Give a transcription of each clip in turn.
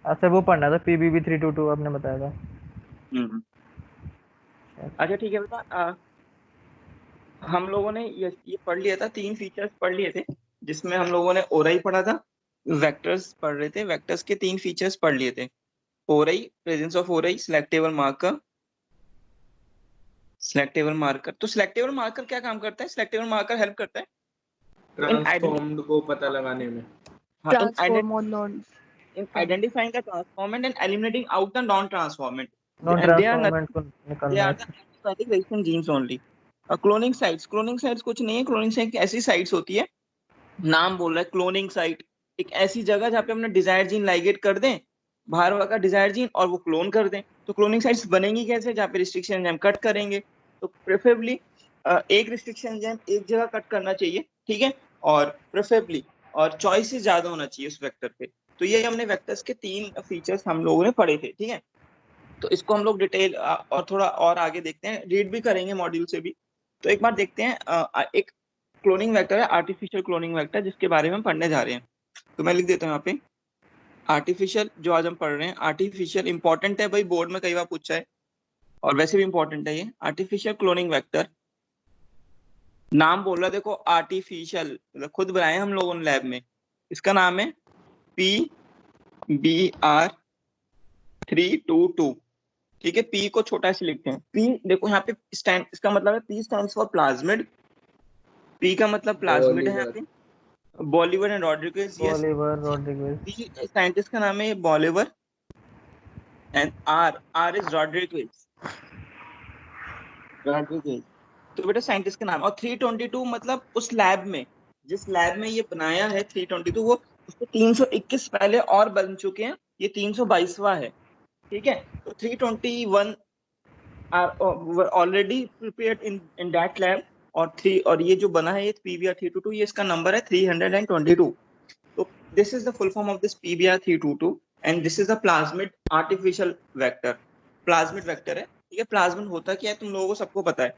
अच्छा वो पढ़ना था, पीबीबी 322 आपने बताया था। हम्म। अच्छा ठीक है बेटा, हम लोगों ने ये पढ़ लिया था, तीन फीचर्स पढ़ लिए थे, जिसमें हम लोगों ने ओराई पढ़ा था, वेक्टर्स पढ़ रहे थे, वेक्टर्स के तीन फीचर्स पढ़ लिए थे। Ori, presence of ori, selectable marker. Selectable marker, तो सिलेक्टेबल मार्कर क्या काम करता है? सिलेक्टेबल मार्कर हेल्प करता है तो इन ट्रांसफॉर्म्ड को पता लगाने में। ट्रांसफॉर्म और non in identifying the transformant and eliminating out the non-transformant. Non And they are transformant nothing, को they निकालना are है the इसका। aliphatic reaction genes only. Cloning sites कुछ नहीं है, क्लोनिंग साइट ऐसी साइट्स होती है, नाम बोल रहा है क्लोनिंग साइट, एक ऐसी जगह जहाँ पे अपना डिजायर जीन लाइगेट कर दें, बाहर वाला का डिजायर जीन, और वो क्लोन कर दें। तो क्लोनिंग साइट्स बनेंगी कैसे? जहाँ पे रिस्ट्रिक्शन एंजाइम कट करेंगे। तो प्रेफरेबली एक रिस्ट्रिक्शन एंजाइम एक जगह कट करना चाहिए, ठीक है, और प्रेफरेबली और चॉइसेस ज्यादा होना चाहिए उस वेक्टर पे। तो ये हमने वेक्टर्स के तीन फीचर्स हम लोगों ने पढ़े थे, ठीक है। तो इसको हम लोग डिटेल और थोड़ा और आगे देखते हैं, रीड भी करेंगे मॉड्यूल से भी। तो एक बार देखते हैं, एक क्लोनिंग वेक्टर है, आर्टिफिशियल क्लोनिंग वेक्टर, जिसके बारे में हम पढ़ने जा रहे हैं। तो मैं लिख देता हूँ यहाँ पे आर्टिफिशियल, जो आज हम पढ़ रहे हैं आर्टिफिशियल, इंपॉर्टेंट है भाई, बोर्ड में कई बार पूछा है और वैसे भी इंपॉर्टेंट है ये। आर्टिफिशियल क्लोनिंग वेक्टर, नाम बोल रहा है देखो आर्टिफिशियल, मतलब खुद बनाए हम लोगों ने लैब में। इसका नाम है PBR322, ठीक है। पी को छोटा से लिखते हैं, पी देखो यहाँ पे स्टैंड, इसका मतलब है P stands for plasmid, P का मतलब प्लाज्मिड है यहाँ पे। Bolivar and Rodriguez, yes. Oliver Rodriguez. P scientist का नाम है Bolivar, and R is Rodriguez, Rodriguez. तो बेटा साइंटिस्ट का नाम, और 322 मतलब उस लैब में, जिस लैब में ये बनाया है 322, वो उसको 321 पहले और बन चुके हैं, ये 322वां है, ठीक है। तो 321 are already prepared in that lab, और ये जो बना है ये PBR 322, ये इसका नंबर है 322। तो this is the full form of this PBR 322, and this is the plasmid artificial vector. Plasmid vector है, ठीक है। प्लाज्मिड होता क्या है तुम लोगों को सबको पता है,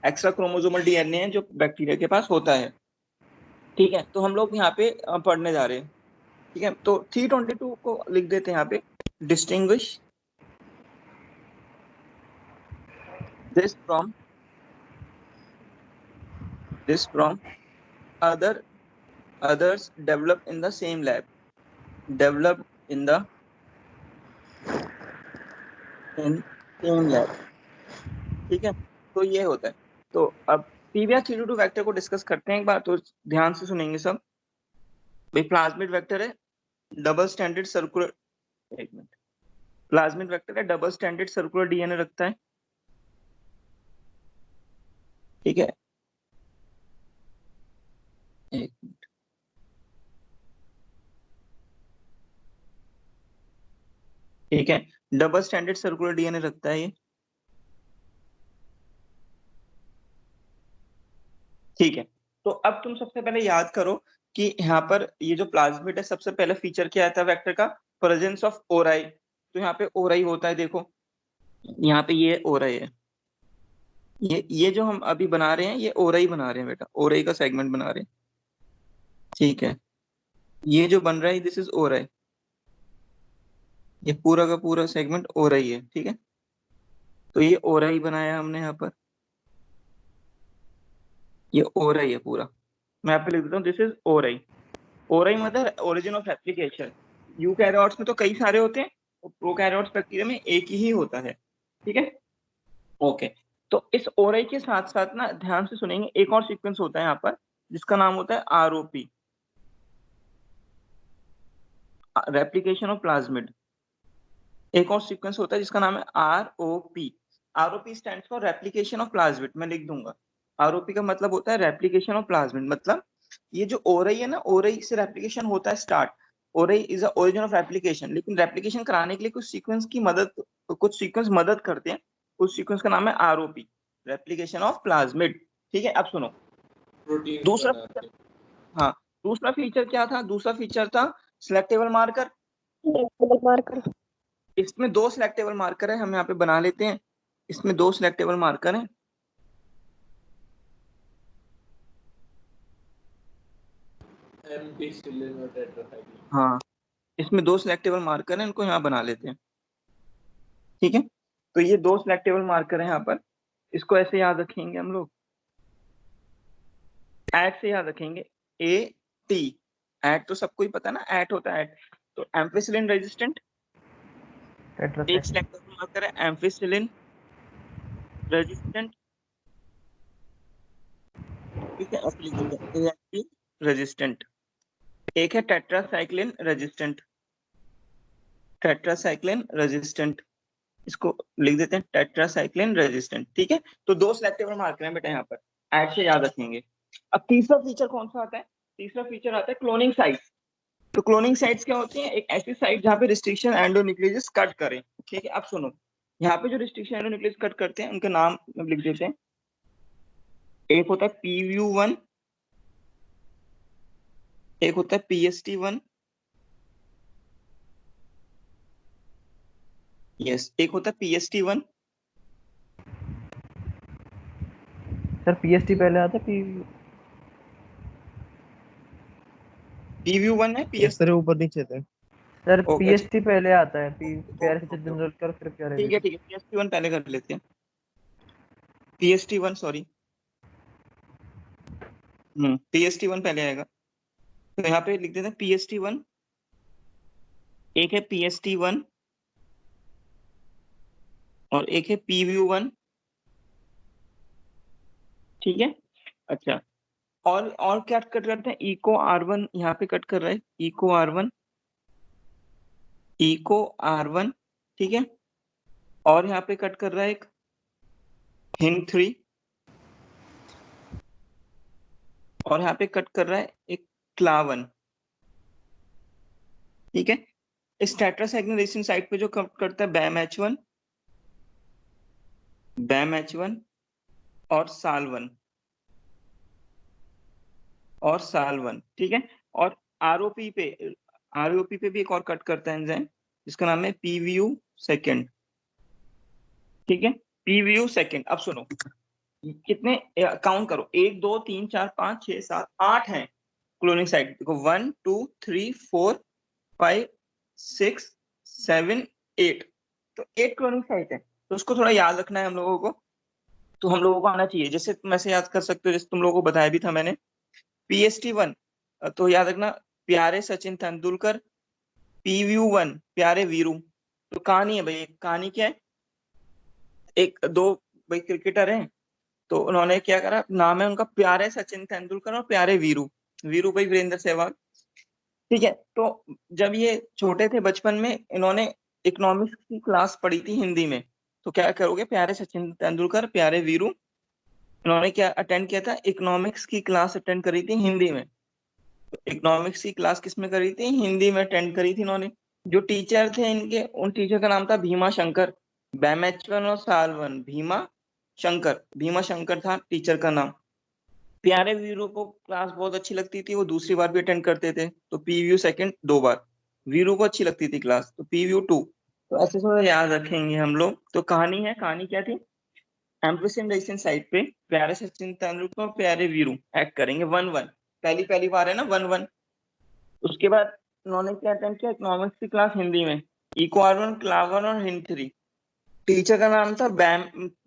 एक्स्ट्रा क्रोमोसोमल डीएनए है जो बैक्टीरिया के पास होता है, ठीक है। तो हम लोग यहाँ पे पढ़ने जा रहे हैं, ठीक है। तो 322 को लिख देते हैं यहाँ पे, distinguish this from other others developed in the same lab, developed in the in same lab, ठीक है। तो ये होता है। तो अब पीवीआर 322 वेक्टर को डिस्कस करते हैं एक बार, तो ध्यान से सुनेंगे सब। भाई प्लाज्मिड वेक्टर है, डबल स्टैंडर्ड सर्कुलर, एक मिनट, प्लाज्मिड वेक्टर है, डबल स्टैंडर्ड सर्कुलर डीएनए रखता है, ठीक है। एक मिनट, ठीक है, डबल स्टैंडर्ड सर्कुलर डीएनए रखता है ये, ठीक है। तो अब तुम सबसे पहले याद करो कि यहाँ पर ये जो प्लाज्मिड है, सबसे पहले फीचर क्या आता है वेक्टर का? प्रेजेंस ऑफ ओराई। तो यहाँ पे ओराई होता है, देखो यहाँ पे ये ओराई है, ये जो हम अभी बना रहे हैं ये ओराई बना रहे हैं बेटा, ओराई का सेगमेंट बना रहे हैं, ठीक है। ये जो बन रहा है दिस इज ओराई, ये पूरा का पूरा सेगमेंट ओराई है, ठीक है। तो ये ओराई बनाया हमने यहाँ पर, ये ओराई है पूरा। मैं यहाँ पे लिख देता हूँ दिस इज ओराई। ओराई मतलब ओरिजिन ऑफ एप्लीकेशन। यूकैरियोट्स में तो कई सारे होते हैं, और प्रोकैरियोट्स बैक्टीरिया में एक ही होता है, ठीक है। ओके, तो इस ओराई के साथ साथ ना ध्यान से सुनेंगे, एक और सीक्वेंस होता है यहाँ पर जिसका नाम होता है आरओपी, रेप्लिकेशन ऑफ प्लाज्मिड। एक और सीक्वेंस होता है जिसका नाम है ROP. ROP stands for replication of plasmid, मैं लिख दूंगा। आरओपी का मतलब होता है रेप्लिकेशन ऑफ प्लाज्मिड, मतलब ये जो ओरई है ना, ओरई से रेप्लिकेशन होता है start. Orai is the origin of replication, लेकिन रेप्लिकेशन कराने के लिए कुछ सीक्वेंस मदद करते हैं, उस सीक्वेंस का नाम है आरओपी, रेप्लिकेशन ऑफ प्लाज्मिड, ठीक है। अब सुनो प्रोटीन दूसरा बनाते फीचर, हाँ दूसरा फीचर क्या था? दूसरा फीचर था सिलेक्टेबल मार्कर। मार्कर। इसमें दो सिलेक्टेबल मार्कर है, हम यहाँ पे बना लेते हैं। इसमें दो सिलेक्टेबल मार्कर हैं, एम्पिसिलिन और टेट्रासाइक्लिन। हाँ इसमें 2 सिलेक्टेबल मार्कर हैं, इनको यहाँ बना लेते हैं। ठीक है, तो ये 2 सिलेक्टेबल मार्कर है यहाँ पर, इसको ऐसे याद रखेंगे हम लोग, एट से याद रखेंगे, ए टी, एट तो सबको ही पता है ना, एट होता है एट। तो एम्फिसिलिन रेजिस्टेंट एक टेट्रासाइक्लिन। सिलेक्टेबल मार्कर है, एम्फिसिलिन रेजिस्टेंट, ठीक है, ऐसे लिख देते हैं एएमपी रेजिस्टेंट। एक है टेट्रासाइक्लिन रेजिस्टेंट, टेट्रासाइक्लिन रेजिस्टेंट, इसको लिख देते हैं टेट्रासाइक्लिन रेजिस्टेंट। ठीक है, तो 2 सिलेक्टेबल मार्कर हैं बेटा यहाँ पर, ऐड से याद रखेंगे। अब तीसरा फीचर कौन सा आता है? तीसरा फीचर आता है क्लोनिंग साइट्स। तो क्लोनिंग साइट्स क्या होती है? एक ऐसी साइट जहाँ पे रिस्ट्रिक्शन एंडोन्यूक्लियस कट करें। ठीक है, अब सुनो, यहाँ पे जो रिस्ट्रिक्शन एंडोन्यूक्लियस कट करते हैं उनका नाम लिख देते हैं। एक होता है PVU1, एक होता है PST1, यस, एक होता है PST1। सर पीएसटी पहले आता है PVU1 है, यस सर, ऊपर नीचे थे। सर ओके, पीएसटी पहले आता है, प्यारे से तेंदुलकर फिर प्यारे ठीक है ठीक है, PST1 पहले कर लेते हैं, PST1 सॉरी, PST1 पहले आएगा। तो यहाँ पे लिख देते हैं PST1, एक है PST1 और एक है PVU1। ठीक है, अच्छा, और क्या कट करते हैं? इको R1 यहाँ पे कट कर रहा है, इको R1, इको R1, ठीक है, और यहाँ पे कट कर रहा है एक HIN3, और यहाँ पे कट कर रहा है एक CLA1। ठीक है, इस टेट्रासाइक्लिन रेजिस्टेंस साइट पे जो कट करता है BAMH1, BAMH1 और SAL1, और SAL1। ठीक है, और ROP पे भी एक और कट करता है एंजाइम, जिसका नाम है PVU सेकेंड। ठीक है, PVU सेकेंड। अब सुनो, कितने काउंट करो, 1 2 3 4 5 6 7 8 हैं क्लोनिंग साइट। देखो 1 2 3 4 5 6 7 8, तो 8 क्लोनिंग साइट है। तो उसको थोड़ा याद रखना है हम लोगों को, तो हम लोगों को आना चाहिए। जैसे तुम ऐसे याद कर सकते हो, जैसे तुम लोगों को बताया भी था मैंने, PST1 तो याद रखना प्यारे सचिन तेंदुलकर, PVU1 प्यारे वीरू। तो कहानी है भाई, कहानी क्या है, एक दो भाई क्रिकेटर हैं, तो उन्होंने क्या करा, नाम है उनका प्यारे सचिन तेंदुलकर और प्यारे वीरू, वीरू भाई वीरेंद्र सहवाग। ठीक है, तो जब ये छोटे थे बचपन में, इन्होंने इकोनॉमिक्स की क्लास पढ़ी थी हिंदी में। तो क्या करोगे, प्यारे सचिन तेंदुलकर प्यारे वीरू, इन्होंने क्या अटेंड किया था, इकोनॉमिक्स की क्लास अटेंड करी थी हिंदी में। इकोनॉमिक्स की क्लास किस में करी थी? हिंदी में अटेंड करी थी इन्होंने। जो टीचर थे इनके, उन टीचर का नाम था भीमा शंकर। BAMH1 और SAL1, भीमा शंकर था टीचर का नाम। प्यारे वीरू को क्लास बहुत अच्छी लगती थी, वो दूसरी बार भी अटेंड करते थे, तो PVU सेकंड 2 बार। वीरू को अच्छी लगती थी क्लास, तो PVU2। तो ऐसे थोड़ा याद रखेंगे हम लोग। तो कहानी है, कहानी क्या थी, एम्फिसिलिन रेजिस्टेंस साइट पे प्यारे सचिन तेंदुलकर और प्यारे वीरू एक्ट करेंगे 1-1, पहली बार है ना 1-1। उसके बाद उन्होंने क्या अटेंड किया, इकोनॉमिक्स की क्लास हिंदी में, इको R1 क्लावन और HIN3। टीचर का नाम था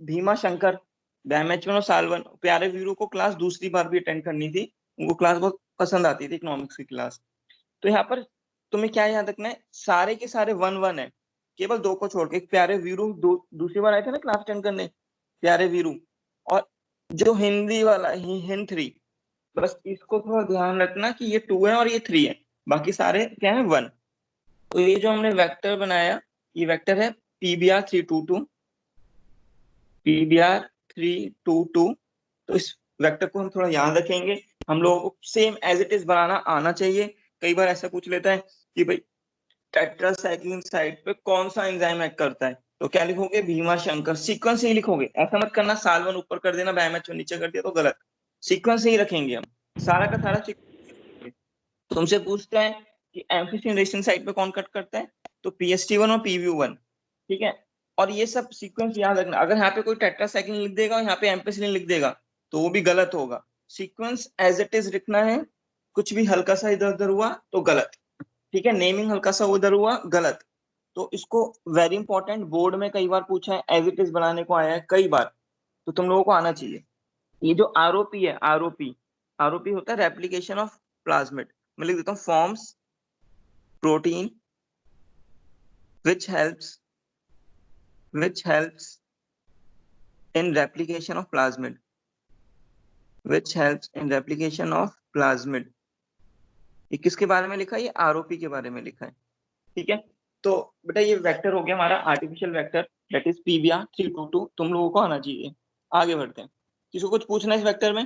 भीमा शंकर, BAMH1 और SAL1। प्यारे वीरू को क्लास दूसरी बार भी अटेंड करनी थी, उनको क्लास बहुत पसंद आती थी इकोनॉमिक्स की क्लास। तो यहाँ पर तुम्हें क्या याद रखना है, सारे के सारे 1-1 है, केवल 2 को छोड़ के। प्यारे वीरू दूसरी बार आए थे ना क्लास अटेंड करने, प्यारे वीरू, और जो हिंदी वाला HIN3, बस इसको थोड़ा ध्यान रखना कि ये 2 है और ये 3 है, बाकी सारे क्या है 1। तो ये जो हमने वेक्टर बनाया, ये वेक्टर है PBR322, PBR322। तो इस वेक्टर को हम थोड़ा याद रखेंगे, हम लोगों को सेम एज इट इज बनाना आना चाहिए। कई बार ऐसा पूछ लेता है कि भाई टेट्रासाइक्लिन साइट पे कौन सा एंजाइम एक्ट करता है, तो क्या लिखोगे, भीमा शंकर। सीक्वेंस ही लिखोगे, ऐसा मत करना SAL1 ऊपर कर देना, BAMH1 नीचे कर दिया, तो गलत। सीक्वेंस ही रखेंगे हम, सारा का सारा सीक्वेंस। तुमसे पूछता है कि एम्फिसिलिन रेजिस्टेंस साइट पे कौन कट करता है, तो PST1 और PVU1। ठीक है, और ये सब सीक्वेंस याद रखना। अगर यहाँ पे कोई टेट्रासाइक्लिन लिख देगा और यहाँ पे एम्फिसिलिन लिख देगा, तो वो भी गलत होगा। सीक्वेंस एज इट इज लिखना है, कुछ भी हल्का सा इधर उधर हुआ तो गलत। ठीक है, नेमिंग हल्का सा उधर हुआ गलत, तो इसको वेरी इंपॉर्टेंट, बोर्ड में कई बार पूछा है, एज इट इज बनाने को आया है कई बार, तो तुम लोगों को आना चाहिए। ये जो आरओपी है, आरओपी आरओपी होता है रेप्लिकेशन ऑफ प्लाज्मिड। मैं लिख देता हूँ, forms protein which helps in replication of plasmid, ये किसके बारे में लिखा है? ये आरओपी के बारे में लिखा है। ठीक है, तो बेटा ये वेक्टर हो गया हमारा artificial vector, that is PVR 322, तुम लोगों को आना चाहिए। आगे बढ़ते हैं, किसी को कुछ पूछना है इस वेक्टर में?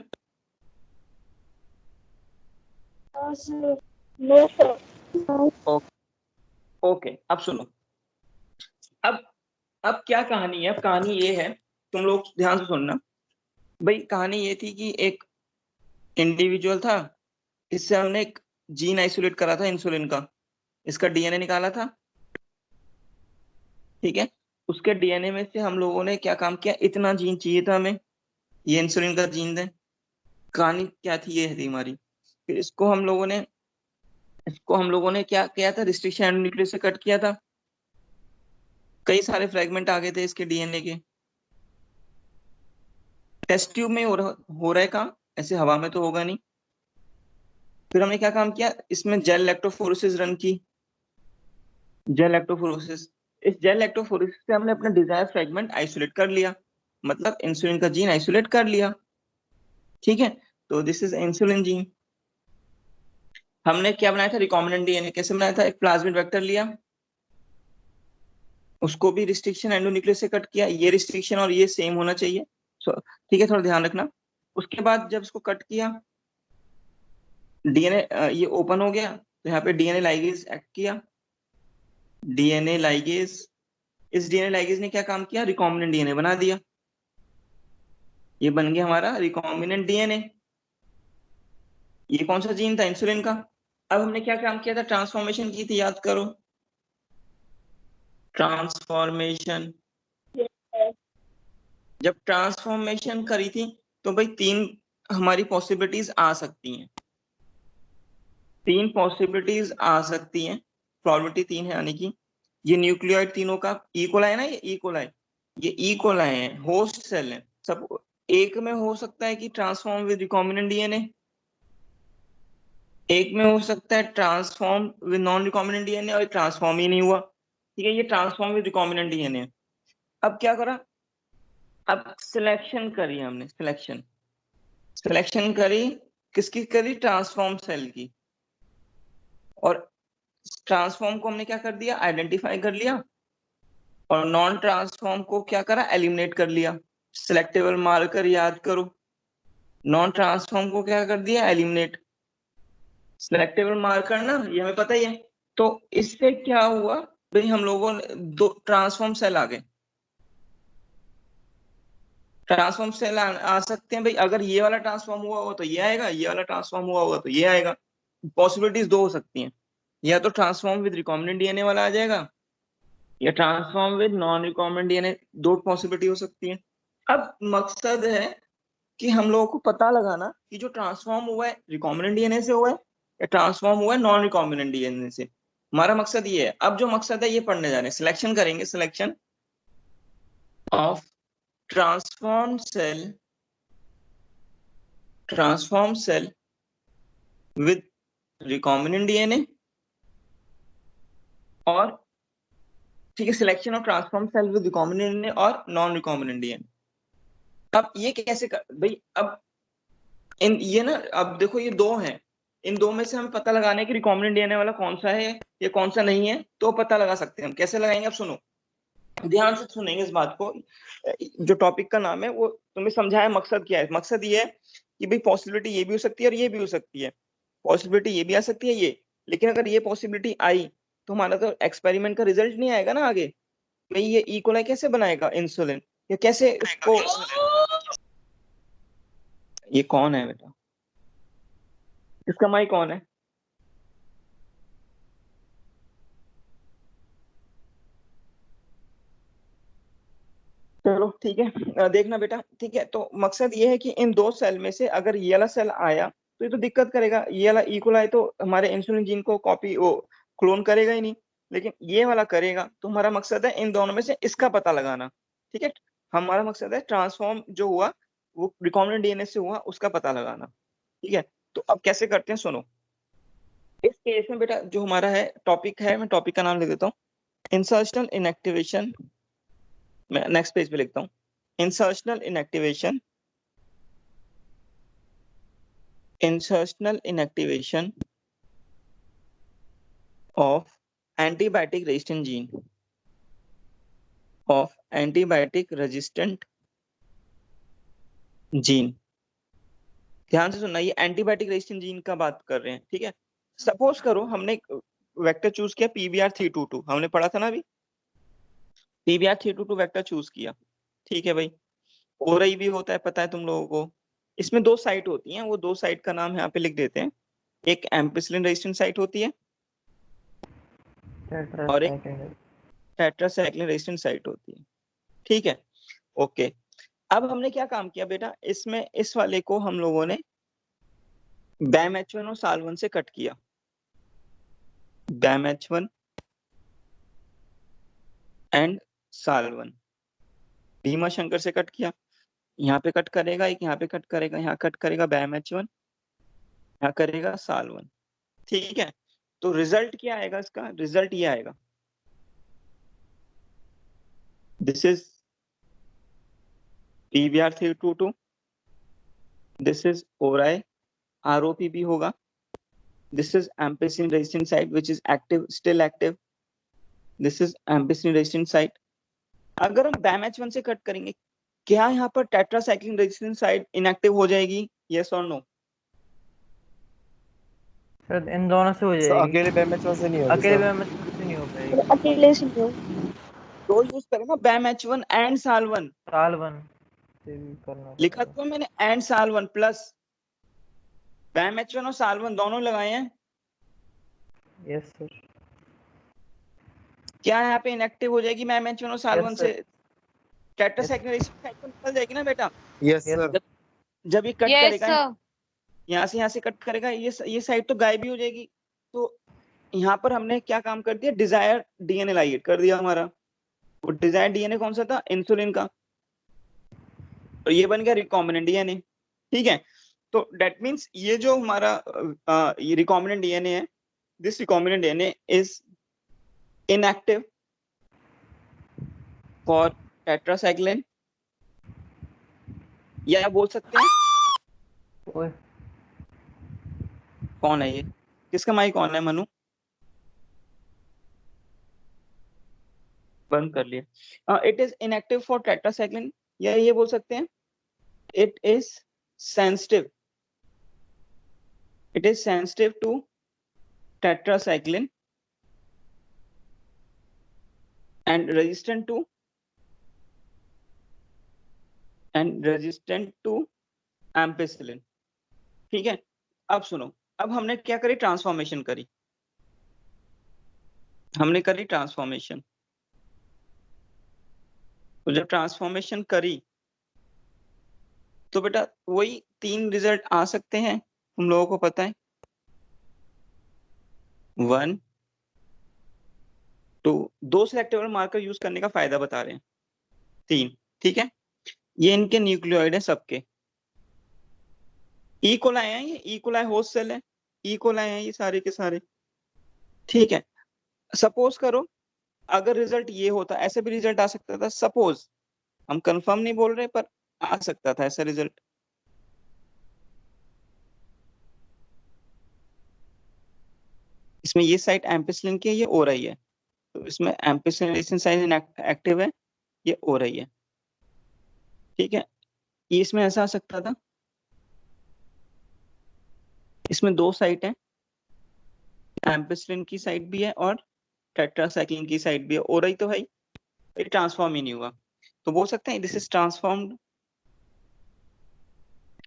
No sir. ओके, अब सुनो, अब क्या कहानी है? अब कहानी ये है, तुम लोग ध्यान से सुनना भाई। कहानी ये थी कि एक इंडिविजुअल था, इससे हमने एक जीन आइसोलेट करा था इंसुलिन का, इसका डीएनए निकाला था। ठीक है, उसके डीएनए में से हम लोगों ने क्या काम किया, इतना जीन चाहिए था हमें, ये इंसुलिन का जीन दे। कहानी क्या थी, ये थी हमारी। फिर इसको हम लोगों ने क्या किया था, रिस्ट्रिक्शन एंडोन्यूक्लियस से कट किया था। कई सारे फ्रेगमेंट आ गए थे इसके डीएनए के। टेस्ट ट्यूब में हो रहा है काम, ऐसे हवा में तो होगा नहीं। फिर हमने क्या काम किया, इसमें जेल लैक्टोफोरेसिस रन की, जेल लैक्टोफोरेसिस। इस जेल लैक्टोफोरेसिस से हमने अपना डिजायर फ्रेगमेंट आइसोलेट कर लिया, मतलब इंसुलिन का जीन आइसोलेट कर लिया। ठीक है, तो दिस इज इंसुलिन जीन। हमने क्या बनाया था, रिकॉम्बिनेंट डीएनए। कैसे बनाया था, एक प्लाज्मिड वेक्टर लिया, उसको भी रिस्ट्रिक्शन एंडोन्यूक्लियस से कट किया, ये रिस्ट्रिक्शन और ये सेम होना चाहिए। ठीक है, थोड़ा ध्यान रखना। उसके बाद जब इसको कट किया, डीएनए ये ओपन हो गया, तो यहाँ पे डीएनए लाइगेज एक्ट किया। डीएनए लाइगेज, इस डीएनए लाइगेज ने क्या काम किया, रिकॉम्बिनेंट डीएनए बना दिया। ये बन गया हमारा रिकॉम्बिनेंट डीएनए। ये कौन सा जीन था, इंसुलिन का। अब हमने क्या काम किया था, ट्रांसफॉर्मेशन की थी, याद करो, ट्रांसफॉर्मेशन। जब ट्रांसफॉर्मेशन करी थी तो भाई तीन हमारी पॉसिबिलिटीज आ सकती हैं, तीन पॉसिबिलिटीज आ सकती हैं, प्रोबेबिलिटी तीन है, यानी कि ये न्यूक्लियोइड तीनों का इकोलाई है ना, ये इकोलाई, ये इकोलाई है, होस्ट सेल है सब। एक में हो सकता है कि ट्रांसफॉर्म विद रिकॉम्बिनेंट डीएनए, एक में हो सकता है transform with non recombinant DNA, और ट्रांसफॉर्म ही नहीं हुआ। ठीक है, ये ट्रांसफॉर्म विद रिकॉम्बिनेंट डीएनए। अब क्या करा, अब सिलेक्शन करी हमने, सिलेक्शन करी, किसकी करी, ट्रांसफॉर्म सेल की। और ट्रांसफॉर्म को हमने क्या कर दिया, आइडेंटिफाई कर लिया, और नॉन ट्रांसफॉर्म को क्या करा, एलिमिनेट कर लिया। सिलेक्टेबल मार्कर याद करो, नॉन ट्रांसफॉर्म को क्या कर दिया, एलिमिनेट। सिलेक्टेबल मार्कर ना, ये हमें पता ही है। तो इससे क्या हुआ भाई, हम लोगों ने दो ट्रांसफॉर्म सेल आ गए। ट्रांसफॉर्म सेल आ सकते हैं भाई, अगर ये वाला ट्रांसफॉर्म हुआ होगा तो ये आएगा, ये वाला ट्रांसफॉर्म हुआ होगा तो ये आएगा। पॉसिबिलिटीज दो हो सकती हैं, या तो ट्रांसफॉर्म विद रिकॉम्बिनेंट डीएनए वाला आ जाएगा, या transform with non recombinant DNA, दो पॉसिबिलिटी हो सकती है। अब मकसद है कि हम लोगों को पता लगाना कि जो ट्रांसफॉर्म हुआ है रिकॉम्बिनेंट डीएनए से हुआ है, या ट्रांसफॉर्म हुआ है नॉन रिकॉम्बिनेंट डीएनए से। हमारा मकसद ये है। अब जो मकसद है ये पढ़ने जा रहे हैं, सिलेक्शन करेंगे, selection of transform cell with recombinant DNA, और ठीक है, selection of transform cell with recombinant DNA और नॉन रिकॉम्बिनेंट डीएनए। अब ये कैसे कर भाई, अब इन ये ना, अब देखो ये दो हैं, इन दो में से हमें पता लगाना है कि रिकॉम्बिनेंट डीएनए वाला कौन सा है या कौन सा नहीं है, तो पता लगा सकते हैं हम। कैसे लगाएंगे, अब सुनो, ध्यान से सुनेंगे इस बात को। जो टॉपिक का नाम है वो तुम्हें समझाया, मकसद क्या है। मकसद ये है कि भाई पॉसिबिलिटी ये भी हो सकती है और ये भी हो सकती है, पॉसिबिलिटी ये भी आ सकती है ये, लेकिन अगर ये पॉसिबिलिटी आई तो हमारा तो एक्सपेरिमेंट का रिजल्ट नहीं आएगा ना आगे। भाई ये इकोलाई कैसे बनाएगा इंसुलिन, या कैसे इसको, ये कौन है बेटा, इसका माइक कौन है? चलो ठीक है, देखना बेटा, ठीक है। तो मकसद ये है कि इन दो सेल में से अगर ये वाला सेल आया तो ये तो दिक्कत करेगा, ये वाला इकोलाई तो हमारे इंसुलिन जीन को कॉपी वो क्लोन करेगा ही नहीं, लेकिन ये वाला करेगा। तो हमारा मकसद है इन दोनों में से इसका पता लगाना, ठीक है। हमारा मकसद है ट्रांसफॉर्म जो हुआ वो रिकॉम्बिनेंट डीएनए से हुआ उसका पता लगाना, ठीक है। तो अब कैसे करते हैं सुनो। इस केस में बेटा जो हमारा है टॉपिक है, मैं टॉपिक का नाम लिख देता हूँ इंसर्शनल इनएक्टिवेशन। मैं नेक्स्ट पेज पे लिखता हूँ insertional inactivation, insertional inactivation of antibiotic resistant gene of antibiotic resistant gene। ध्यान से सुनना, ये एंटीबायोटिक रेजिस्टेंट जीन का बात कर रहे हैं, ठीक है। सपोज करो हमने वेक्टर चूज किया PBR322, हमने पढ़ा था ना अभी, PBR322 वेक्टर चूज किया, ठीक है भाई। ओरई भी होता है पता है तुम लोगों को। इसमें दो साइट होती हैं, वो दो साइट का नाम यहाँ पे लिख देते हैं। एक एम्पिसिलिन रेजिस्टेंट साइट होती है और एक टेट्रासाइक्लिन रेजिस्टेंट साइट होती है, ठीक है। ओके, अब हमने क्या काम किया बेटा, इसमें इस वाले को हम लोगों ने BAM-H1 और SAL1 से कट किया, BAM-H1 and SAL1 Bhima Shankar से कट किया। यहाँ पे कट करेगा, एक यहाँ पे कट करेगा, यहाँ कट करेगा BAM-H1, यहाँ करेगा SAL1, ठीक है। तो रिजल्ट क्या आएगा इसका, रिजल्ट ये आएगा, this is PBR322, this is ORI, ROPB होगा, this is ampicillin resistant site which is active, still active, this is ampicillin resistant site। अगर हम BAM-H1 से कट करेंगे, क्या यहाँ पर टेट्रासाइक्लिन रेजिस्टेंट साइट इनएक्टिव हो जाएगी, यस और नो? सर इन दोनों से हो जाएगी, अकेले BAM-H1 से नहीं होगी अकेले सर। BAM-H1 से नहीं हो पाएगी। अकेले से नहीं हो। तो यूज करें ना BAM-H1 एंड SAL1, SAL1 से भी करना लिखा पड़ेगा। तो मैंने एंड SAL1 प्लस BAM-H1 और SAL1 दोनों लगाए हैं। Yes sir. क्या यहाँ पे इनएक्टिव हो जाएगी BAM-H1 और SAL1 Yes, से? sir. टेट्रासाइक्लिन रेजिस्टेंट साइट तो निकल जाएगी ना बेटा। Yes Yes, sir. जब ये कट यस करेगा सर। यहाँ से कट करेगा, ये साइड तो गायब ही हो जाएगी। तो यहाँ पर हमने क्या काम कर दिया, डिजायर डीएनए लाइगेट कर दिया हमारा। वो डिजायर डीएनए कौन सा था, इंसुलिन का, और ये बन गया रिकॉम्बिनेंट डीएनए, ठीक है। तो दैट मींस ये जो हमारा ये रिकॉम्बिनेंट डीएनए है, this recombinant DNA is inactive for tetracycline, या बोल सकते हैं ओए कौन है ये, किसका माइक ऑन है मनु? बंद कर लिया। It is inactive for tetracycline, या ये बोल सकते हैं it is sensitive, it is sensitive to tetracycline and resistant to ampicillin, ठीक है। अब सुनो, अब हमने क्या करी, ट्रांसफॉर्मेशन करी, हमने करी ट्रांसफॉर्मेशन। तो जब ट्रांसफॉर्मेशन करी तो बेटा वही 3 रिजल्ट आ सकते हैं, हम लोगों को पता है 1 2, 2 सिलेक्टेबल मार्कर यूज करने का फायदा बता रहे हैं, 3, ठीक है। ये इनके न्यूक्लियोइड है सबके, ई कोलाई है, ये ई कोलाई होस्ट सेल है, ई कोलाई है ये सारे के सारे, ठीक है। सपोज करो अगर रिजल्ट ये होता, ऐसे भी रिजल्ट आ सकता था, सपोज, हम कंफर्म नहीं बोल रहे पर आ सकता था ऐसा रिजल्ट। इसमें ये साइट एम्पिसिलिन की है, ये हो रही है, तो इसमें एम्पिसिलिन साइट एक्टिव है, ये हो रही है, ठीक है। ये इसमें ऐसा आ सकता था, इसमें 2 साइट है, एम्पिसिलिन की साइट भी है और टेट्रासाइक्लिन की साइट भी है, हो रही तो है, ये ट्रांसफॉर्म ही नहीं हुआ। तो बोल सकते हैं this is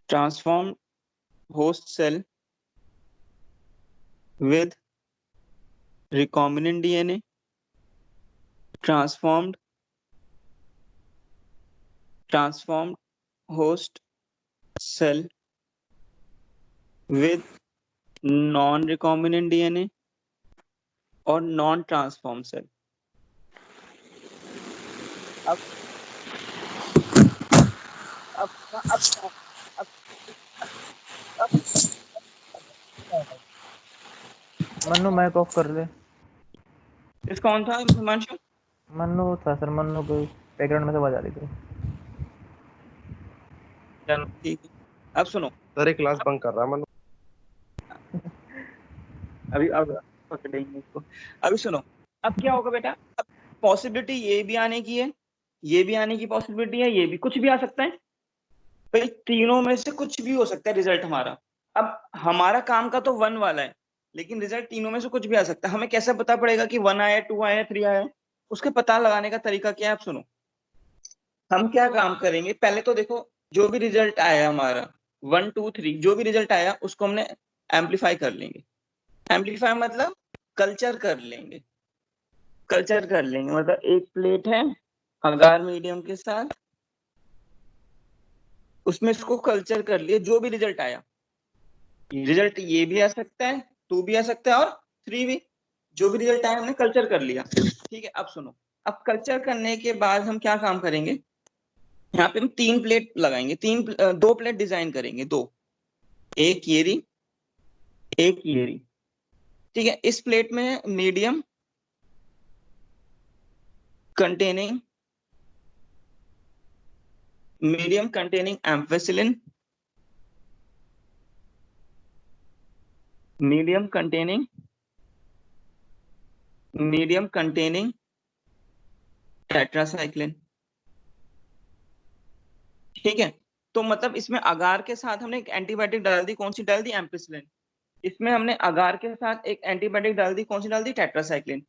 transformed host cell with recombinant DNA, transformed host cell with non-recombinant DNA और नॉन ट्रांसफॉर्म सेल। अब अब अब अब अब मन्नू माइक ऑफ कर ले। इस कौन था हिमांशु? मन्नू था सर, मन्नू को बैकग्राउंड में से आवाज आ रही थी। चलो ठीक है, अब सुनो। सर क्लास बंक कर रहा है अभी अब पकड़ेंगे इसको। अभी सुनो, अब क्या होगा बेटा, अब पॉसिबिलिटी ये भी आने की है, ये भी आने की पॉसिबिलिटी है, ये भी, कुछ भी आ सकता है भाई, तीनों में से कुछ भी हो सकता है रिजल्ट हमारा। अब हमारा काम का तो 1 वाला है, लेकिन रिजल्ट तीनों में से कुछ भी आ सकता है। हमें कैसे पता पड़ेगा कि 1 आया, 2 आया, 3 आया? उसके पता लगाने का तरीका क्या है, आप सुनो। हम क्या काम करेंगे, पहले तो देखो, जो भी रिजल्ट आया हमारा 1 2 3, जो भी रिजल्ट आया उसको हमने एम्पलीफाई कर लेंगे। एम्पलीफाई मतलब कल्चर कर लेंगे। कल्चर कर लेंगे मतलब एक प्लेट है अगार मीडियम के साथ, उसमें इसको कल्चर कर लिया, जो भी रिजल्ट आया, रिजल्ट ये भी आ सकता है, 2 भी आ सकता है और 3 भी, जो भी रिजल्ट आया हमने कल्चर कर लिया। ठीक है, अब सुनो, अब कल्चर करने के बाद हम क्या काम करेंगे, यहाँ पे हम 3 प्लेट लगाएंगे, 2 प्लेट डिजाइन करेंगे, 2, एक ये रही, एक ये रही। ठीक है, इस प्लेट में medium containing ampicillin, medium containing tetracycline. ठीक है, तो मतलब इसमें अगार के साथ हमने एक एंटीबायोटिक डाल दी, कौन सी डाल दी, एम्पिसिलिन। इसमें हमने अगार के साथ एक एंटीबायोटिक डाल दी, कौन सी डाल दी, टेट्रासाइक्लिन।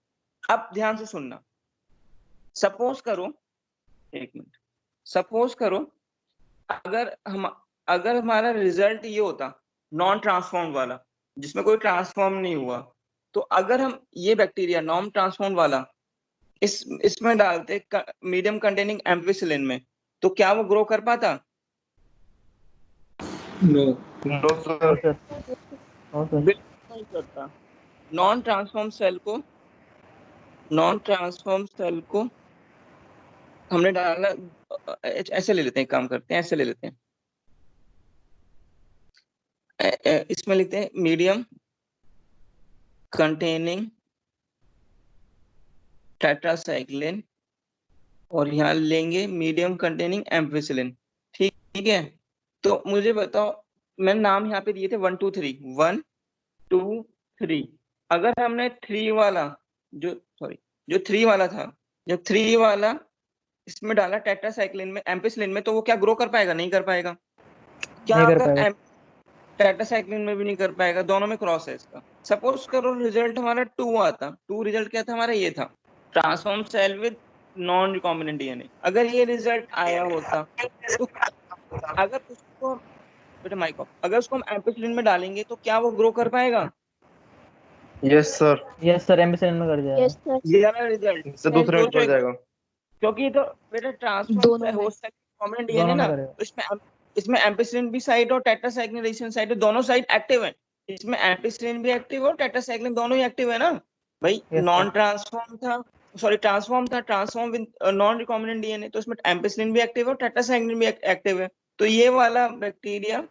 अब ध्यान से सुनना, सपोज करो, एक मिनट, सपोज करो अगर हमारा रिजल्ट ये होता नॉन ट्रांसफॉर्म वाला, जिसमें कोई ट्रांसफॉर्म नहीं हुआ, तो अगर हम ये बैक्टीरिया नॉन ट्रांसफॉर्म वाला इसमें डालते मीडियम कंटेनिंग एम्पिसिलिन में, तो क्या वो ग्रो कर पाता? No. No no sir. Sir, no sir. बिल्कुल नहीं करता। नॉन ट्रांसफॉर्म सेल को हमने डाला, ऐसे ले लेते हैं, काम करते हैं, ऐसे ले लेते हैं, इसमें लिखते हैं मीडियम कंटेनिंग टेट्रासाइक्लिन, और यहाँ लेंगे मीडियम कंटेनिंग एम्पिसिलिन। ठीक है, तो मुझे बताओ, मैंने नाम यहाँ पे दिए थे 1 2 3, 1 2 3। अगर हमने 3 वाला जो 3 वाला था, जब 3 वाला इसमें डाला टेट्रासाइक्लिन में, एम्पिसिलिन में, तो वो क्या ग्रो कर पाएगा? नहीं कर पाएगा। क्या नहीं कर अगर पाएगा। टेट्रासाइक्लिन में भी नहीं कर पाएगा? दोनों में क्रॉस है इसका। सपोज करो रिजल्ट हमारा 2 आता, 2 रिजल्ट क्या था हमारा, ये था transform cell with non recombinant DNA. अगर ये रिजल्ट आया होता, तो अगर उसको, बेटा माइक ऑफ, अगर उसको हम एम्पिसिलिन में डालेंगे तो क्या वो ग्रो कर पाएगा? Yes sir. Yes sir, ambition में कर जाएगा। Yes sir. ये वाला रिजल्ट इससे दूसरे मिनट पड़ जाएगा। क्योंकि ये तो बेटा दोनों ट्रांसफॉर्म में। होस्ट रिकॉम्बिनेंट डीएनए दोनों में ना, करेगा। तो इसमें एम्पिसिलिन भी साइट और टेट्रासाइक्लिन रेजिस्टेंस साइट, दोनों साइट एक्टिव है। इसमें एम्पिसिलिन भी एक्टिव और टेट्रासाइक्लिन दोनों ही एक्टिव है ना भाई। Yes non sir. ट्रांसफॉर्म था, सॉरी ट्रांसफॉर्म था, transform with non recombinant DNA, तो इसमें एम्पिसिलिन भी एक्टिव है और टेट्रासाइक्लिन भी एक्टिव है। तो ये वाला बैक्टीरिया,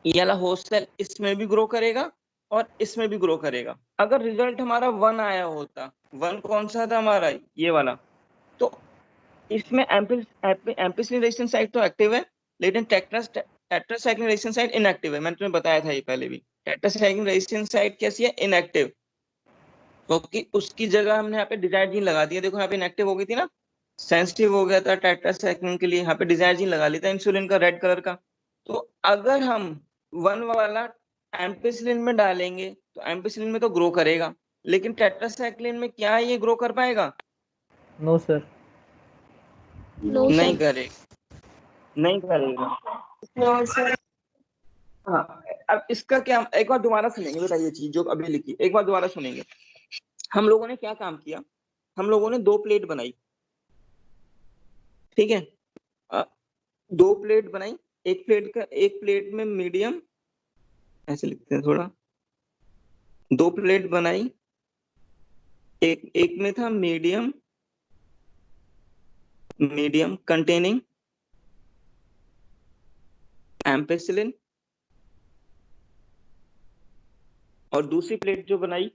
ये वाला होस्ट सेल इसमें भी ग्रो करेगा और इसमें भी ग्रो करेगा। अगर रिजल्ट हमारा 1 आया होता, 1 कौन सा था हमारा, ये वाला, तो इसमें एम्पिसिलिन रेजिस्टेंस साइट तो एक्टिव है, लेकिन टेट्रासाइक्लिन रेजिस्टेंस साइट इनएक्टिव है। मैंने तुम्हें बताया था ये पहले भी, टेट्रासाइक्लिन रेजिस्टेंस साइट कैसी है, इनएक्टिव, क्योंकि उसकी जगह हमने यहाँ पे डिजायर जीन लगा दिया। देखो यहाँ पे इनएक्टिव हो गई थी ना, सेंसिटिव हो गया था टेट्रासाइक्लिन के लिए, यहाँ पे डिजायर जीन लगा लिया था इंसुलिन का, रेड कलर का। तो अगर हम 1 वाला एम्पिसिलिन में डालेंगे तो एम्पिसिलिन में तो ग्रो करेगा, लेकिन टेट्रासाइक्लिन में क्या ये ग्रो कर पाएगा? No sir. नो नहीं सर। करेगा, नहीं करेगा। हाँ, अब इसका क्या, एक बार दोबारा सुनेंगे बेटा, ये चीज जो अभी लिखी एक बार दोबारा सुनेंगे। हम लोगों ने क्या काम किया, हम लोगों ने 2 प्लेट बनाई, ठीक है, 2 प्लेट बनाई, एक प्लेट में मीडियम, ऐसे लिखते हैं थोड़ा, 2 प्लेट बनाई, एक में था मीडियम कंटेनिंग एम्पेसिलिन, और दूसरी प्लेट जो बनाई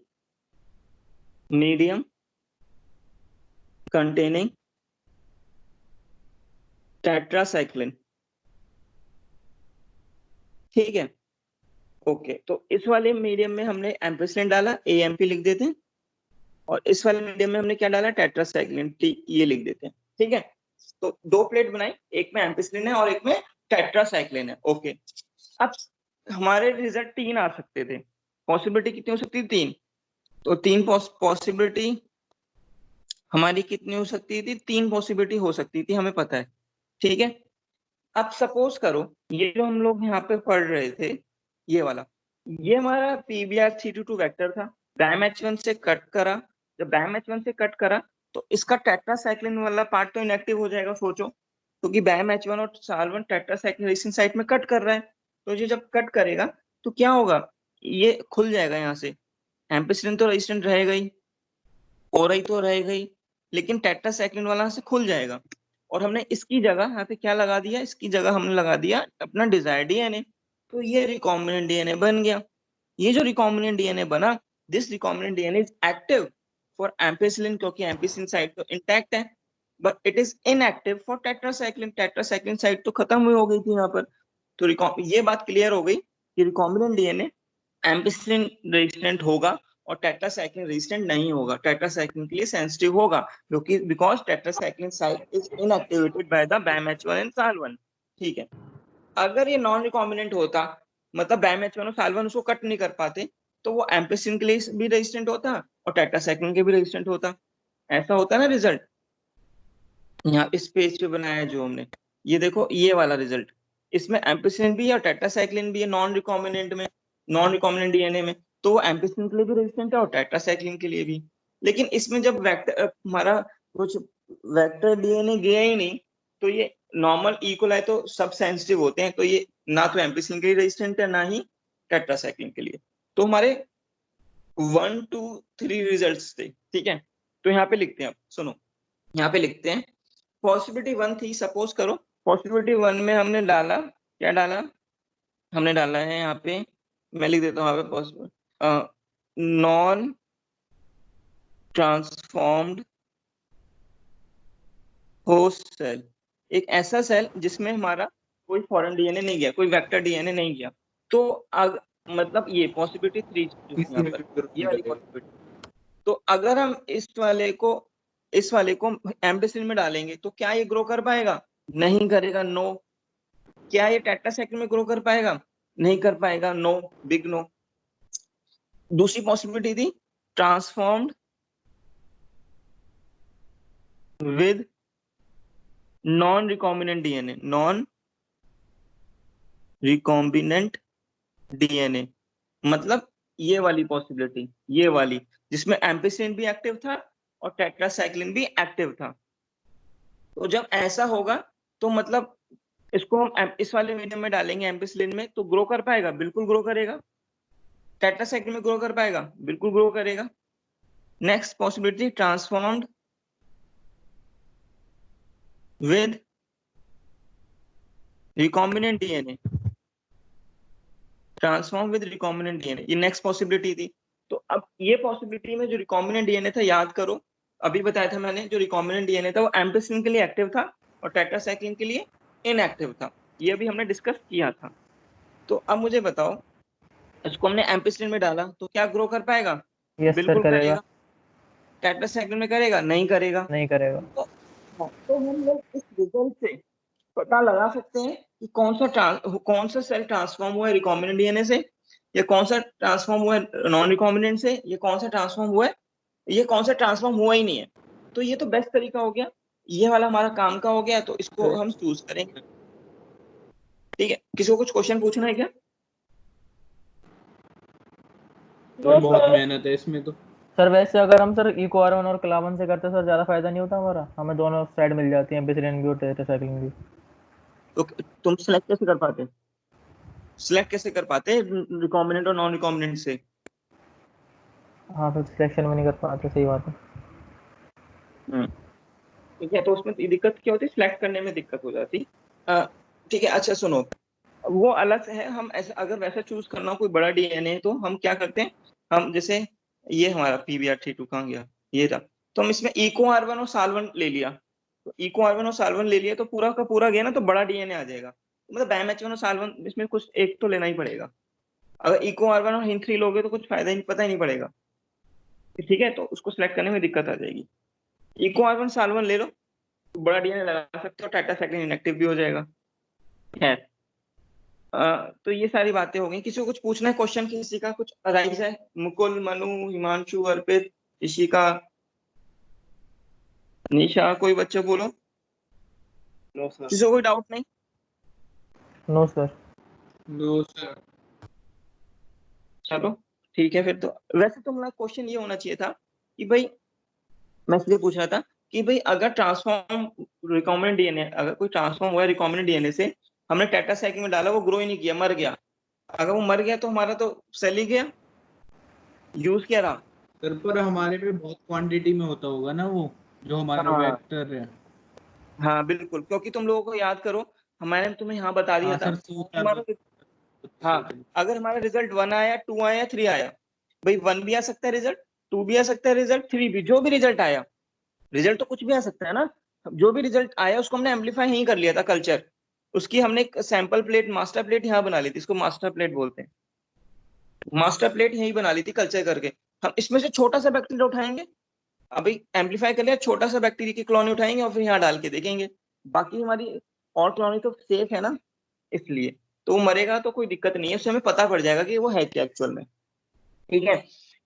मीडियम कंटेनिंग टेट्रासाइक्लिन। ठीक है, ओके। तो इस वाले मीडियम में हमने एम्पेसिलिन डाला, एएमपी लिख देते हैं, और इस वाले मीडियम में हमने क्या डाला, टेट्रासाइक्लिन, टी, ये लिख देते हैं। ठीक है, तो दो प्लेट बनाई, एक में एम्पेसिलिन है और एक में टेट्रासाइक्लिन है। ओके, अब हमारे रिजल्ट 3 आ सकते थे। पॉसिबिलिटी कितनी हो सकती थी? 3। तो 3 पॉसिबिलिटी हमारी कितनी हो सकती थी? 3 पॉसिबिलिटी हो सकती थी, हमें पता है। ठीक है, अब सपोज करो ये जो हम लोग यहाँ पे पढ़ रहे थे, ये वाला, ये हमारा PBr322 वेक्टर था, डायमेच1 से कट करा। जब डायमेच1 से कट करा तो इसका टेट्रासाइक्लिन वाला पार्ट तो इनएक्टिव हो जाएगा, सोचो, क्योंकि डायमेच1 और साल्वन टेट्रासाइक्लिन रेसिन साइट में कट कर रहा है। तो ये जब कट करेगा तो क्या होगा, ये खुल जाएगा यहाँ से। एम्पिसिलिन तो रेजिस्टेंट रहेगा ही, ओरा ही तो रहेगा ही, लेकिन टेट्रासाइक्लिन वाला से खुल जाएगा। और हमने इसकी जगह यहाँ पे क्या लगा दिया, इसकी जगह हमने लगा दिया अपना डिजायर्ड डीएनए। तो ये रिकॉम्बिनेंट डीएनए बन गया। ये जो रिकॉम्बिनेंट डीएनए बना, this recombinant DNA is active for ampicillin, क्योंकि एम्पिसिलिन साइट तो इंटैक्ट है, but it is inactive for tetracycline. Tetracycline site तो खत्म हुई हो गई थी यहाँ पर। तो ये बात क्लियर हो गई कि रिकॉम्बिनेंट डीएनए एम्पिसिलिन रेजिस्टेंट होगा और टेट्रासाइक्लिन रेजिस्टेंट नहीं होगा। टेट्रासाइक्लिन के लिए सेंसिटिव होगा, क्योंकि because tetracycline site is inactivated by the BAMH1 and SAL1। ठीक है, अगर ये नॉन रिकॉम्बिनेंट होता, मतलब BAMH1 और SAL1 उसको कट नहीं कर पाते, तो वो एम्पिसिलिन के लिए भी रेजिस्टेंट होता और टेट्रासाइक्लिन के भी रेजिस्टेंट होता। ऐसा होता ना रिजल्ट। यहाँ इस पेज पे बनाया है जो हमने, ये देखो ये वाला रिजल्ट, इसमें एम्पिसिलिन भी है और टेट्रासाइक्लिन भी है नॉन रिकॉम्बिनेंट में, नॉन रिकॉम्बिनेंट डीएनए में। तो वो एम्पिसिलिन के लिए भी रेजिस्टेंट है और टेट्रासाइक्लिन के लिए भी। लेकिन इसमें जब वेक्टर हमारा कुछ वेक्टर डीएनए गया ही नहीं, तो ये नॉर्मल इक्वल तो सब सेंसिटिव होते हैं, तो ये ना तो एम्पिसिलिन के लिए रेजिस्टेंट है ना ही टेट्रासाइक्लिन के लिए। तो हमारे 1 2 3 रिजल्ट्स थे। ठीक है, तो यहाँ पे लिखते हैं, अब सुनो, यहाँ पे लिखते हैं पॉसिबिलिटी 1 थी। सपोज करो पॉसिबिलिटी 1 में हमने डाला, क्या डाला, हमने डाला है यहाँ पे, मैं लिख देता हूँ यहाँ पे possible non transformed host cell, एक ऐसा सेल जिसमें हमारा कोई फॉरेन डीएनए नहीं गया, कोई वेक्टर डीएनए नहीं गया। तो मतलब ये पॉसिबिलिटी 3 जो है यहाँ पर, ये वाली पॉसिबिलिटी। तो अगर हम इस वाले को एम्पिसिलिन में डालेंगे तो क्या ये ग्रो कर पाएगा? नहीं करेगा, नो। क्या ये टेट्रासाइक्लिन में ग्रो कर पाएगा? नहीं कर पाएगा, नो, बिग नो। दूसरी पॉसिबिलिटी थी transformed with non recombinant DNA, non recombinant DNA, मतलब ये वाली पॉसिबिलिटी, ये वाली जिसमें एम्पिसिलिन भी एक्टिव था और टेट्रासाइक्लिन भी एक्टिव था। तो जब ऐसा होगा तो मतलब इसको हम इस वाले मीडियम में डालेंगे एम्पिसिलिन में, तो ग्रो कर पाएगा? बिल्कुल ग्रो करेगा। टेट्रासाइक्लिन में ग्रो कर पाएगा? बिल्कुल ग्रो करेगा। Next possibility transformed with recombinant DNA, transform with recombinant DNA, ये नेक्स्ट पॉसिबिलिटी थी। तो अब ये पॉसिबिलिटी में जो रिकॉम्बिनेंट डीएनए था, याद करो अभी बताया था मैंने, जो रिकॉम्बिनेंट डीएनए था वो एम्पिसिलिन के लिए एक्टिव था और टेट्रासाइक्लिन के लिए इनएक्टिव था। ये भी हमने डिस्कस किया था। तो अब मुझे बताओ, इसको हमने एम्पिसिलिन में डाला तो क्या ग्रो कर पाएगा? यस सर, बिल्कुल करेगा। करेगा। टेट्रासाइक्लिन में करेगा? नहीं करेगा। नहीं करेगा। तो हम लोग इस रिजल्ट से पता लगा सकते हैं कि कौन सा सेल ट्रांसफॉर्म हुआ है रिकॉम्बिनेंट डीएनए से, या कौन सा ट्रांसफॉर्म हुआ है नॉन रिकॉम्बिनेंट से, या कौन सा ट्रांसफॉर्म हुआ है, ये कौन सा ट्रांसफॉर्म हुआ ही नहीं है। तो ये तो बेस्ट तरीका हो गया, ये वाला हमारा काम का हो गया, तो इसको हम चूज करेंगे। ठीक है, किसी को कुछ क्वेश्चन पूछना है क्या? तो बहुत मेहनत है इसमें तो। सर वैसे अगर हम सर इक्वारवन और क्लावन से करते सर ज़्यादा फायदा नहीं होता हमारा? हमें दोनों साइड मिल जाती है, एम्पिसिलिन भी और टेट्रासाइक्लिन भी। तो तुम सिलेक्ट कैसे कर पाते? सिलेक्ट कैसे कर पाते रिकॉम्बिनेंट और नॉन रिकॉम्बिनेंट से? हाँ फिर सिलेक्शन में नहीं कर पाते, सही बात है। ठीक है, तो उसमें दिक्कत क्या होती है, सिलेक्ट करने में दिक्कत हो जाती। अ, ठीक है, अच्छा सुनो, वो अलग से है। हम ऐसा अगर वैसा चूज करना हो कोई बड़ा डीएनए तो हम क्या करते हैं, हम जैसे ये हमारा PBR32 कहाँ गया, ये था, तो हम इसमें इको R1 और साल1 ले लिया। तो इको R1 और साल1 ले लिया तो पूरा का पूरा गया ना, तो बड़ा डीएनए आ जाएगा। मतलब BAM-H1 और साल1 इसमें कुछ एक तो लेना ही पड़ेगा। अगर इको R1 और HIN3 लोगे तो कुछ फायदा ही पता ही नहीं पड़ेगा। ठीक है, तो उसको सिलेक्ट करने में दिक्कत आ जाएगी। इको R1 साल1 ले लो, तो बड़ा डीएनए लगा सकते हो, टेट्रासाइक्लिन इनएक्टिव भी हो जाएगा। खैर, तो ये सारी बातें हो गई। किसी को कुछ पूछना है, क्वेश्चन किसी का कुछ अराइज है? मुकुल, मनु, हिमांशु, अर्पित, ऋषिका, निशा, कोई बच्चे बोलो। No sir. किसी को कोई डाउट नहीं? No sir. No sir. चलो ठीक है फिर। तो वैसे तो मेरा क्वेश्चन ये होना चाहिए था कि भाई, मैं इसलिए पूछ रहा था कि भाई अगर ट्रांसफॉर्म रिकॉम्बिनेंट डीएनए, अगर कोई ट्रांसफॉर्म हुआ है रिकॉम्बिनेंट डीएनए से, हमने टेट्रासाइक्लिन में डाला, वो ग्रो ही नहीं किया, मर गया। अगर वो मर गया तो हमारा तो सेल ही गया, यूज क्या रहा। सर पर हमारे में बहुत क्वांटिटी में होता होगा ना वो, जो हमारा हाँ वेक्टर है। हाँ बिल्कुल, क्योंकि तुम लोगों को याद करो, हमारे तुम्हें यहाँ बता दिया हाँ था सर, हमारा। हाँ, अगर हमारा रिजल्ट 1 आया, 2 आया, 3 आया, भाई 1 भी आ सकता है रिजल्ट, 2 भी आ सकता है रिजल्ट, 3 भी, जो भी रिजल्ट आया, रिजल्ट तो कुछ भी आ सकता है ना। जो भी रिजल्ट आया उसको हमने एम्पलीफाई ही कर लिया था कल्चर। उसकी हमने एक सैंपल प्लेट, मास्टर प्लेट यहाँ बना ली थी, इसको मास्टर प्लेट बोलते हैं। मास्टर प्लेट यही बना ली थी कल्चर करके। हम इसमें से छोटा सा बैक्टीरिया उठाएंगे, अभी एम्पलीफाई कर लिया, छोटा सा बैक्टीरिया की कॉलोनी उठाएंगे और फिर यहाँ डाल के देखेंगे, बाकी हमारी और कॉलोनी तो सेफ है ना। इसलिए तो वो मरेगा तो कोई दिक्कत नहीं है, उससे हमें पता पड़ जाएगा कि वो है क्या एक्चुअल में। ठीक है,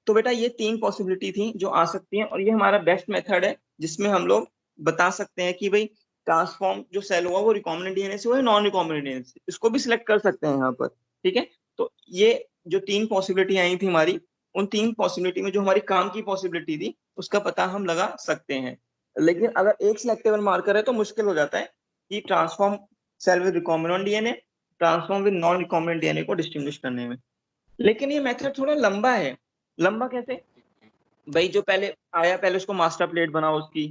तो बेटा ये 3 पॉसिबिलिटी थी जो आ सकती हैं, और ये हमारा बेस्ट मेथड है जिसमें हम लोग बता सकते हैं कि भाई ट्रांसफॉर्म जो सेल हुआ वो रिकॉम्बिनेंट डीएनए से हुआ है, नॉन रिकॉम्बिनेंट डीएनए से, इसको भी सिलेक्ट कर सकते हैं यहाँ पर। ठीक है, तो ये जो 3 पॉसिबिलिटी आई थी हमारी, उन 3 पॉसिबिलिटी में जो हमारी काम की पॉसिबिलिटी थी उसका पता हम लगा सकते हैं। लेकिन अगर एक सिलेक्टेबल मार्कर है तो मुश्किल हो जाता है कि transform cell with recombinant DNA, transform with non recombinant DNA को डिस्टिंग्विश करने में। लेकिन ये मेथड थोड़ा लंबा है। लंबा कैसे? भाई जो पहले आया, पहले उसको मास्टर प्लेट बनाओ, उसकी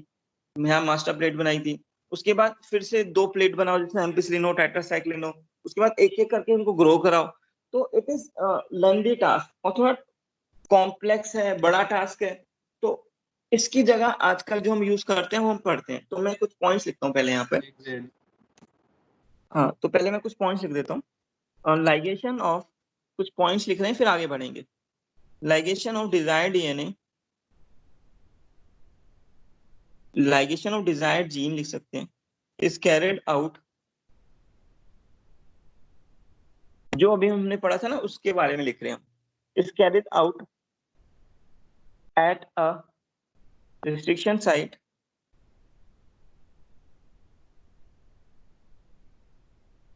यहाँ मास्टर प्लेट बनाई थी, उसके बाद फिर से 2 प्लेट बनाओ जिसमें एम्पिसिलिन हो, टेट्रासाइक्लिन हो, उसके बाद एक एक करके उनको ग्रो कराओ। तो इट इज लेंदी टास्क और थोड़ा कॉम्प्लेक्स है, बड़ा टास्क है। तो इसकी जगह आजकल जो हम यूज करते हैं वो हम पढ़ते हैं। तो मैं कुछ पॉइंट्स लिखता हूँ पहले यहाँ पे। हाँ, तो पहले मैं कुछ पॉइंट्स लिख देता हूँ। लाइगेशन ऑफ, कुछ पॉइंट्स लिख रहे हैं फिर आगे बढ़ेंगे। Ligation of desired DNA, ligation of desired gene लिख सकते हैं, is carried out, जो अभी हमने पढ़ा था ना उसके बारे में लिख रहे हैं हम, is carried out at a restriction site,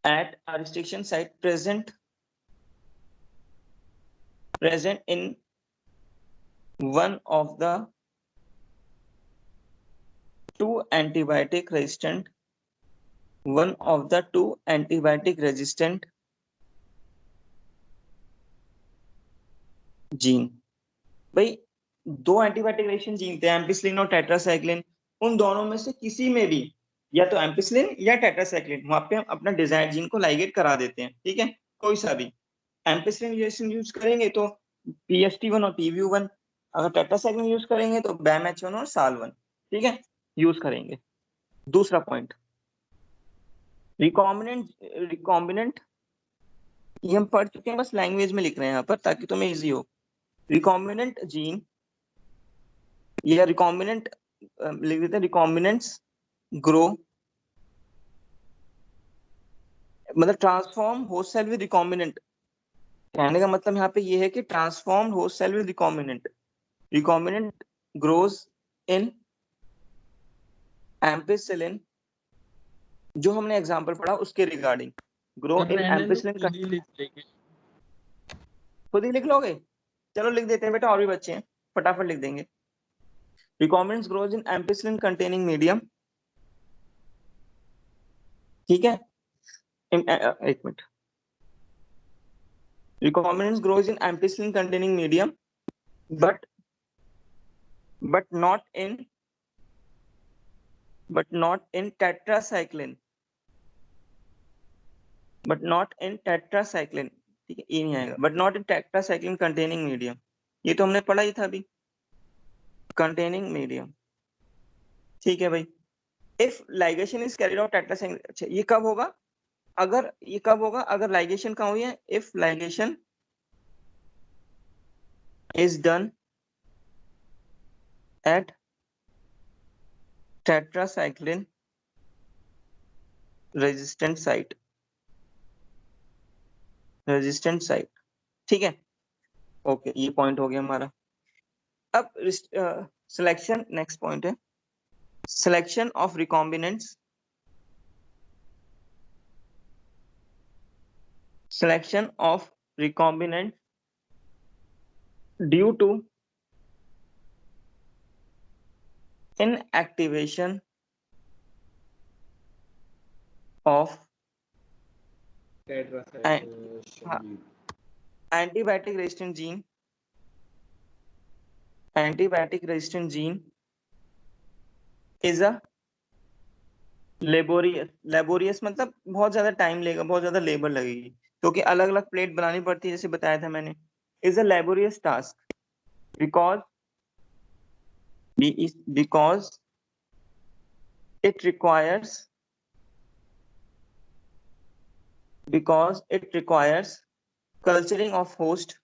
at a restriction site present in one of the 2 antibiotic resistant, one of the 2 antibiotic resistant gene। भाई 2 एंटीबायोटिक रेजिस्टेंट जीन थे, एम्पिसिलिन और टेट्रासाइक्लिन। उन दोनों में से किसी में भी, या तो एम्पिसिलिन या टेट्रासाइक्लिन, वहां पे हम अपना डिजायर्ड जीन को लाइगेट करा देते हैं। ठीक है, कोई सा भी एम्पिसिलिन रिएक्शन यूज करेंगे तो PST1 और PBU1, अगर टेट्रासाइक्लिन यूज करेंगे तो BAM-H1 और साल1। ठीक है, यूज करेंगे। दूसरा पॉइंट, रिकॉम्बिनेंट ये हम पढ़ चुके हैं, बस लैंग्वेज में लिख रहे हैं यहाँ पर ताकि तुम्हें इजी हो। रिकॉम्बिनेंट जीन या रिकॉम्बिनेंट लिख देते हैं, रिकॉम्बिनेंट्स ग्रो, मतलब transform host cell with recombinant. कहने का मतलब यहाँ पे ये है कि transform host cell with recombinant, recombinant grows in ampicillin, जो हमने एग्जांपल पढ़ा उसके रिगार्डिंग, ग्रो सर इन रहने दो, एम्पिसिलिन। खुद ही लिख लेंगे। खुद ही लिख लोगे? चलो लिख देते हैं बेटा, और भी बच्चे हैं, फटाफट लिख देंगे। Recombinants grows in ampicillin containing medium. ठीक है, एक minute. Recombinants grows in ampicillin containing medium, but but not in tetracycline, but not in tetracycline, ठीक है, ये नहीं आएगा, but not in tetracycline containing medium, ये तो हमने पढ़ा ही था अभी, containing medium, ठीक है भाई। if ligation is carried out tetracycline, अच्छा ये कब होगा, अगर ligation कहाँ हुई है, if ligation is done at tetracycline resistant site, ठीक है, ओके, ये पॉइंट हो गया हमारा। अब सिलेक्शन, नेक्स्ट पॉइंट है selection of recombinants, selection of recombinant due to inactivation of antibiotic resistant gene, is a laborious मतलब बहुत ज्यादा टाइम लेगा, बहुत ज्यादा लेबर लगेगी, क्योंकि अलग अलग प्लेट बनानी पड़ती है, जैसे बताया था मैंने, is a laborious task because it requires culturing of host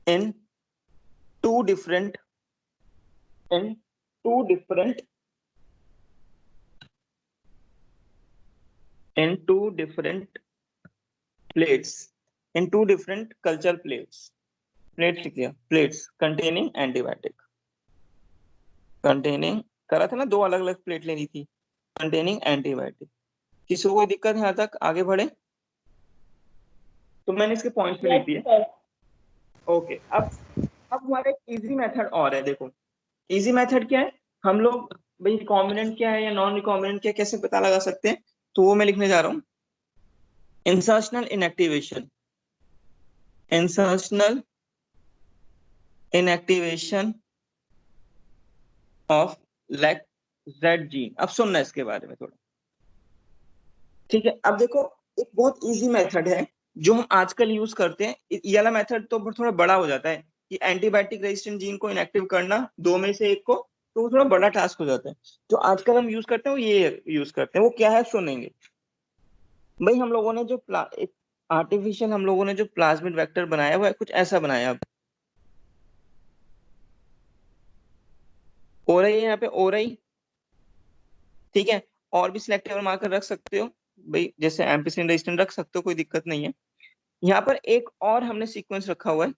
in two different plates, in two different culture plates containing antibiotic, करा था ना, दो अलग अलग प्लेट लेनी थी, containing antibiotic। किसी को कोई दिक्कत है यहाँ तक, आगे बढ़े, तो मैंने इसके पॉइंट्स भी लिख दिए। ओके, अब हमारा एक इजी मेथड और है, देखो इजी मेथड क्या है, हम लोग भाई रिकॉम्बिनेंट क्या है या नॉन रिकॉम्बिनेंट क्या है, कैसे पता लगा सकते हैं, तो वो मैं लिखने जा रहा हूँ। Insertional inactivation of LAC-Z gene. अब सुनना इसके बारे में थोड़ा, ठीक है। अब देखो एक बहुत इजी मेथड है जो हम आजकल यूज करते हैं, ये वाला मेथड तो थोड़ा बड़ा हो जाता है कि एंटीबायोटिक रेजिस्टेंट जीन को इनएक्टिव करना, दो में से एक को, तो वो थोड़ा बड़ा टास्क हो जाता है। जो आजकल हम यूज करते हैं वो ये यूज करते हैं, वो क्या है सुनेंगे भाई। हम लोगों ने जो आर्टिफिशियल हम लोगों ने जो प्लाज्मिड वेक्टर बनाया हुआ है, कुछ ऐसा बनाया। अब ओरई है यहाँ पे, ओरई, ठीक है, और भी सिलेक्टेबल मार्कर रख सकते हो भाई, जैसे एम्पिसिन रेजिस्टेंट रख सकते हो, कोई दिक्कत नहीं है। यहाँ पर एक और हमने सीक्वेंस रखा हुआ है,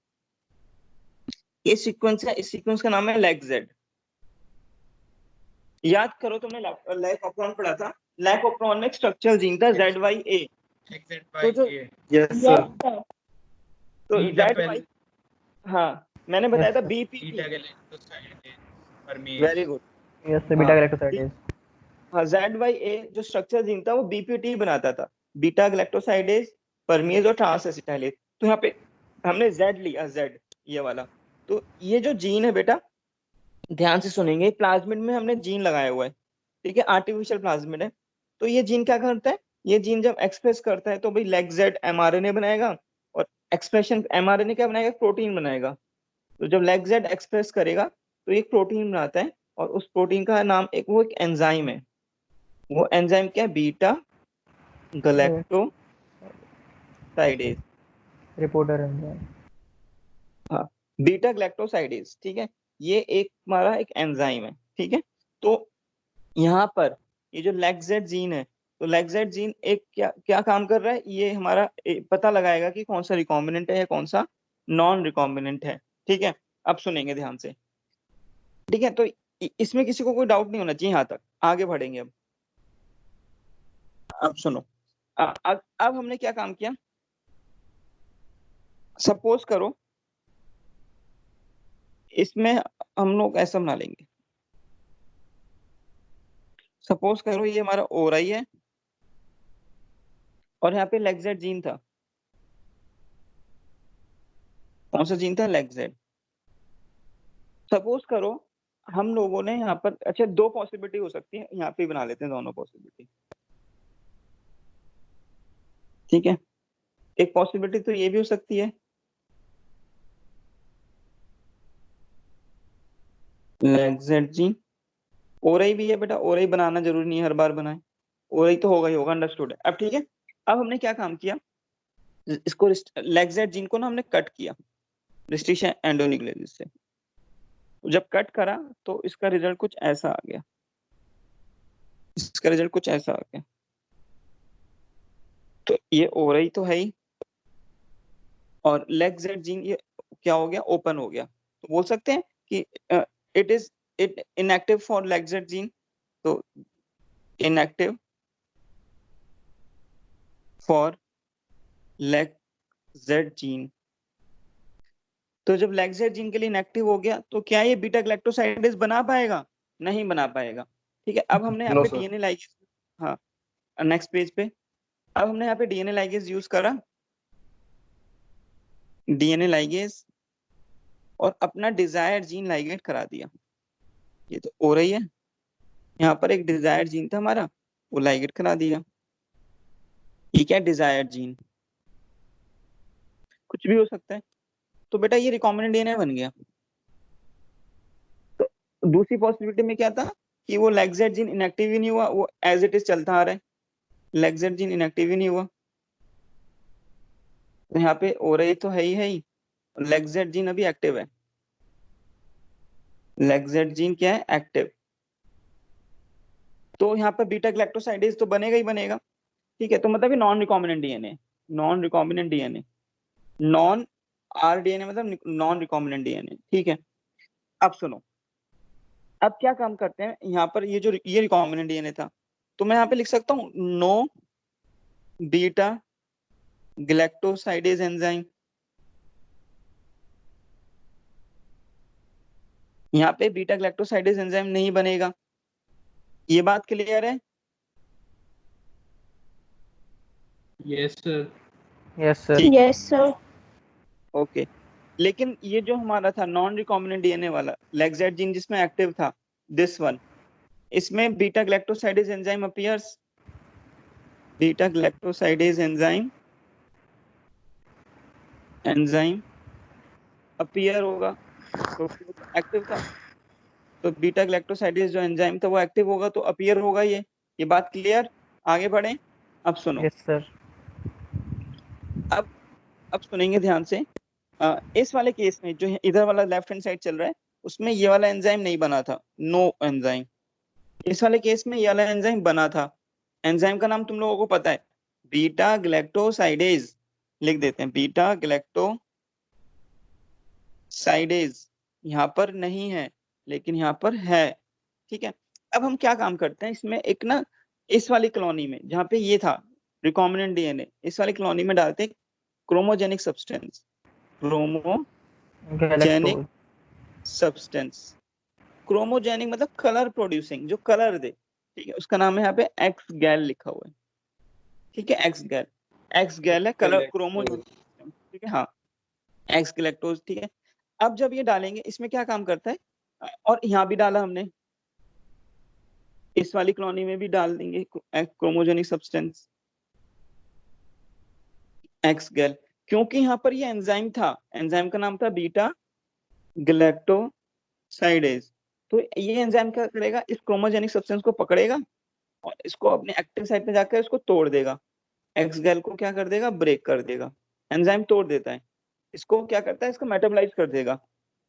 ये सीक्वेंस है, इस सीक्वेंस का नाम है LAC-Z। याद करो तुमने लैक ऑप्रोन पढ़ा था, लैक ऑप्रोन में स्ट्रक्चरल जीन था ZYA, तो जो यस सर, तो ZY, हाँ मैंने बताया था BPT, वेरी गुड, यस से बीटा गैलेक्टोसाइडेज। हाँ ZYA जो स्ट्रक्चर जीन था वो BPT बनाता था, बीटा गैलेक्टोसाइडेज, परमिएज और ट्रांस एसिटाइलेज। तो यहाँ पे हमने Z लिया, Z ये वाला। तो ये जो जीन है बेटा, ध्यान से सुनेंगे, प्लाज्मिड में हमने जीन लगाया हुआ है, ठीक है, आर्टिफिशियल प्लाज्मिड है। तो ये जीन क्या करता है, ये जीन जब एक्सप्रेस करता है तो भाई LAC-Z mRNA बनाएगा, और एक्सप्रेशन mRNA क्या बनाएगा, प्रोटीन बनाएगा। तो जब LAC-Z एक्सप्रेस करेगा तो एक प्रोटीन बनाता है, और उस प्रोटीन का नाम एक एंजाइम है, वो एंजाइम क्या है, बीटा गैलेक्टोसाइडेज, रिपोर्टर एंजाइम। हाँ बीटा गैलेक्टोसाइडेज, ठीक है, ये एक हमारा एक एंजाइम है, ठीक है। तो यहाँ पर ये जो LAC-Z जीन है, तो LAC-Z जीन एक क्या क्या काम कर रहा है, ये हमारा पता लगाएगा कि कौन सा रिकॉम्बिनेंट है या कौन सा नॉन रिकॉम्बिनेंट है, ठीक है। अब सुनेंगे ध्यान से, ठीक है, तो इसमें किसी को कोई डाउट नहीं होना चाहिए, यहाँ तक आगे बढ़ेंगे। अब सुनो, अब हमने क्या काम किया, सपोज करो इसमें हम लोग ऐसा बना लेंगे, सपोज करो ये हमारा ओराई है, और यहाँ पे LAC-Z जीन था, कौन सा जीन था? Leg Z. सपोज करो हम लोगों ने यहाँ पर, अच्छा दो पॉसिबिलिटी हो सकती है, यहाँ पे ही बना लेते हैं दोनों पॉसिबिलिटी, ठीक है। एक पॉसिबिलिटी तो ये भी हो सकती है लेग जेड जीन, ओरई भी है बेटा, ओरई बनाना जरूरी नहीं है हर बार बनाए, ओरई तो होगा ही होगा, अंडरस्टूड है। अब ठीक है, अब हमने क्या काम किया, इसको लेग जेड जीन को ना हमने कट किया रिस्ट्रिक्शन एंडोन्यूक्लियोसिस से। जब कट करा तो इसका रिजल्ट कुछ ऐसा आ गया, इसका रिजल्ट कुछ ऐसा आ गया। तो ये ओरई तो है ही, और लेग जेड जीन ये क्या हो गया, ओपन हो गया। तो बोल सकते हैं कि it inactive for lac Z gene, तो inactive for lac Z gene. तो जब लेग जेड जीन के लिए इनएक्टिव हो गया तो क्या ये बीटा ग्लैक्टोसाइडेज बना पाएगा? नहीं बना पाएगा, ठीक है। अब हमने यहाँ नो पे सर। डीएनए लाइगेज, हाँ नेक्स्ट पेज पे, अब हमने यहाँ पे डीएनए लाइगेज यूज करा, डीएनए लाइगेज, और अपना डिजायर्ड जीन लाइगेट करा दिया। ये तो हो रही है, यहाँ पर एक डिजायर्ड जीन था हमारा, वो लाइगेट करा दिया। ये क्या डिजायर्ड जीन, कुछ भी हो सकता है। तो बेटा ये रिकॉम्बिनेंट डीएनए बन गया। तो दूसरी पॉसिबिलिटी में क्या था कि वो लेग जेड जीन इनएक्टिव ही नहीं हुआ, वो एज इट इज चलता आ रहा है, लेग जेड जीन इनएक्टिव ही नहीं हुआ। तो यहाँ पे हो रही तो है ही, लेग जेड जीन अभी एक्टिव है, लेग जेड जीन क्या है, एक्टिव। तो यहाँ पर बीटा ग्लैक्टोसाइडेज तो बनेगा ही बनेगा, ठीक है। तो मतलब ये non recombinant DNA, non recombinant DNA, non rDNA मतलब नॉन रिकॉम्बिनेंट डीएनए, ठीक है। अब सुनो, अब क्या काम करते हैं यहाँ पर, ये जो ये रिकॉम्बिनेंट डीएनए था, तो मैं यहाँ पे लिख सकता हूँ नो बीटा ग्लैक्टोसाइडेज एंजाइम। यहाँ पे बीटा ग्लैक्टोसाइडेज एंजाइम नहीं बनेगा, ये बात क्लियर है? Yes sir. Yes sir. ठीक है, यस सर। ओके। लेकिन ये जो हमारा था नॉन रिकॉम्बिनेंट डीएनए वाला लेग जेड जीन जिसमें एक्टिव था, दिस वन, इसमें beta galactosidase enzyme appears, beta galactosidase enzyme enzyme appear होगा, तो एक्टिव था, तो बीटा ग्लैक्टोसाइडेज जो एंजाइम था वो एक्टिव होगा, तो अपीयर होगा ये बात क्लियर? आगे बढ़े, अब सुनो, यस सर। अब सुनेंगे ध्यान से। इस वाले केस में जो इधर वाला लेफ्ट हैंड साइड चल रहा है, उसमें ये वाला एंजाइम नहीं बना था, नो एंजाइम। इस वाले केस में ये वाला एंजाइम बना था, एंजाइम का नाम तुम लोगों को पता है, बीटा ग्लैक्टोसाइडेज, लिख देते हैं बीटा ग्लैक्टोसाइडेज। यहाँ पर नहीं है लेकिन यहाँ पर है, ठीक है। अब हम क्या काम करते हैं इसमें, एक ना इस वाली कॉलोनी में जहाँ पे ये था रिकॉम्बिनेंट डीएनए, इस वाली कॉलोनी में डालते हैं chromogenic substance, chromogenic galactose. Substance. Chromogenic मतलब कलर प्रोड्यूसिंग, जो कलर दे, ठीक है, उसका नाम है यहाँ पे एक्स गैल लिखा हुआ है, ठीक है, एक्स गैल, एक्स गैल है कलर क्रोमोजेनिक, ठीक है, हाँ एक्स गैलेक्टोज, ठीक है। अब जब ये डालेंगे इसमें क्या काम करता है, और यहाँ भी डाला हमने, इस वाली कॉलोनी में भी डाल देंगे क्रोमोजेनिक सब्सटेंस एक्स गैल, क्योंकि यहाँ पर ये एंजाइम था, एंजाइम का नाम था बीटा ग्लैक्टोसाइडेज। तो ये एंजाइम क्या करेगा, इस क्रोमोजेनिक सब्सटेंस को पकड़ेगा और इसको अपने एक्टिव साइट पे जाकर इसको तोड़ देगा, एक्स गैल को क्या कर देगा, ब्रेक कर देगा, एंजाइम तोड़ देता है, इसको क्या करता है, इसको मेटाबोलाइज कर देगा।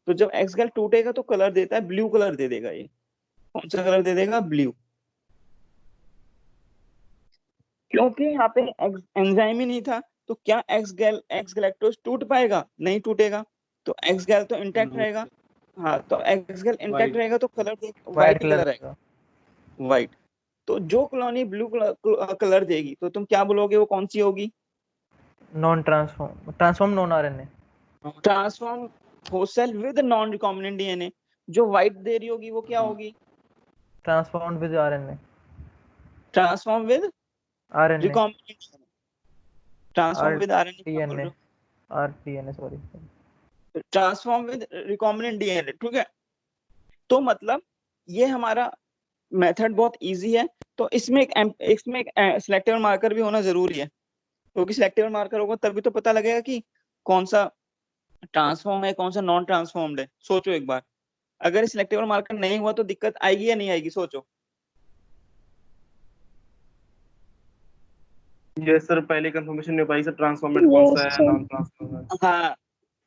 तो जब एक्स गैल टूटेगा तो कलर देता है, ब्लू कलर दे देगा, ये कौन सा कलर दे देगा, ब्लू, क्योंकि यहाँ पे एंजाइम ही नहीं था। तो क्या एक्स गैलेक्टोज टूट पाएगा, नहीं टूटेगा, तो एक्स गैल तो इंटैक्ट रहेगा, हाँ तो एक्स गैल इंटैक्ट रहेगा तो कलर वाइट व्हाइट ही कलर कलर आएगा, व्हाइट। तो जो कॉलोनी ब्लू कलर देगी तो तुम क्या बोलोगे, वो कौन सी होगी, non transform non RNA. Transform host cell with non recombinant DNA. जो व्हाइट दे रही होगी वो क्या होगी, transformed with RNA. Transform with RNA. Recombinant, transform with RNA क्या बोल आरटीएनए। रहे हो, RTNA sorry. Transform with recombinant DNA, ठीक है। तो मतलब ये हमारा मेथड बहुत इजी है। तो इसमें एक सिलेक्टिव मार्कर भी होना जरूरी है, क्योंकि सिलेक्टिव मार्कर होगा तभी तो पता लगेगा कि कौन सा ट्रांसफॉर्म है, कौन सा नॉन ट्रांसफॉर्म्ड है। सोचो एक बार, अगर सिलेक्टिव मार्कर नहीं हुआ तो दिक्कत आएगी या नहीं आएगी, सोचो। ये सर पहले कंफर्मेशन नहीं हो पाई सर, ट्रांसफॉर्मेट कौन सा है, नॉन ट्रांसफॉर्मेट। हाँ,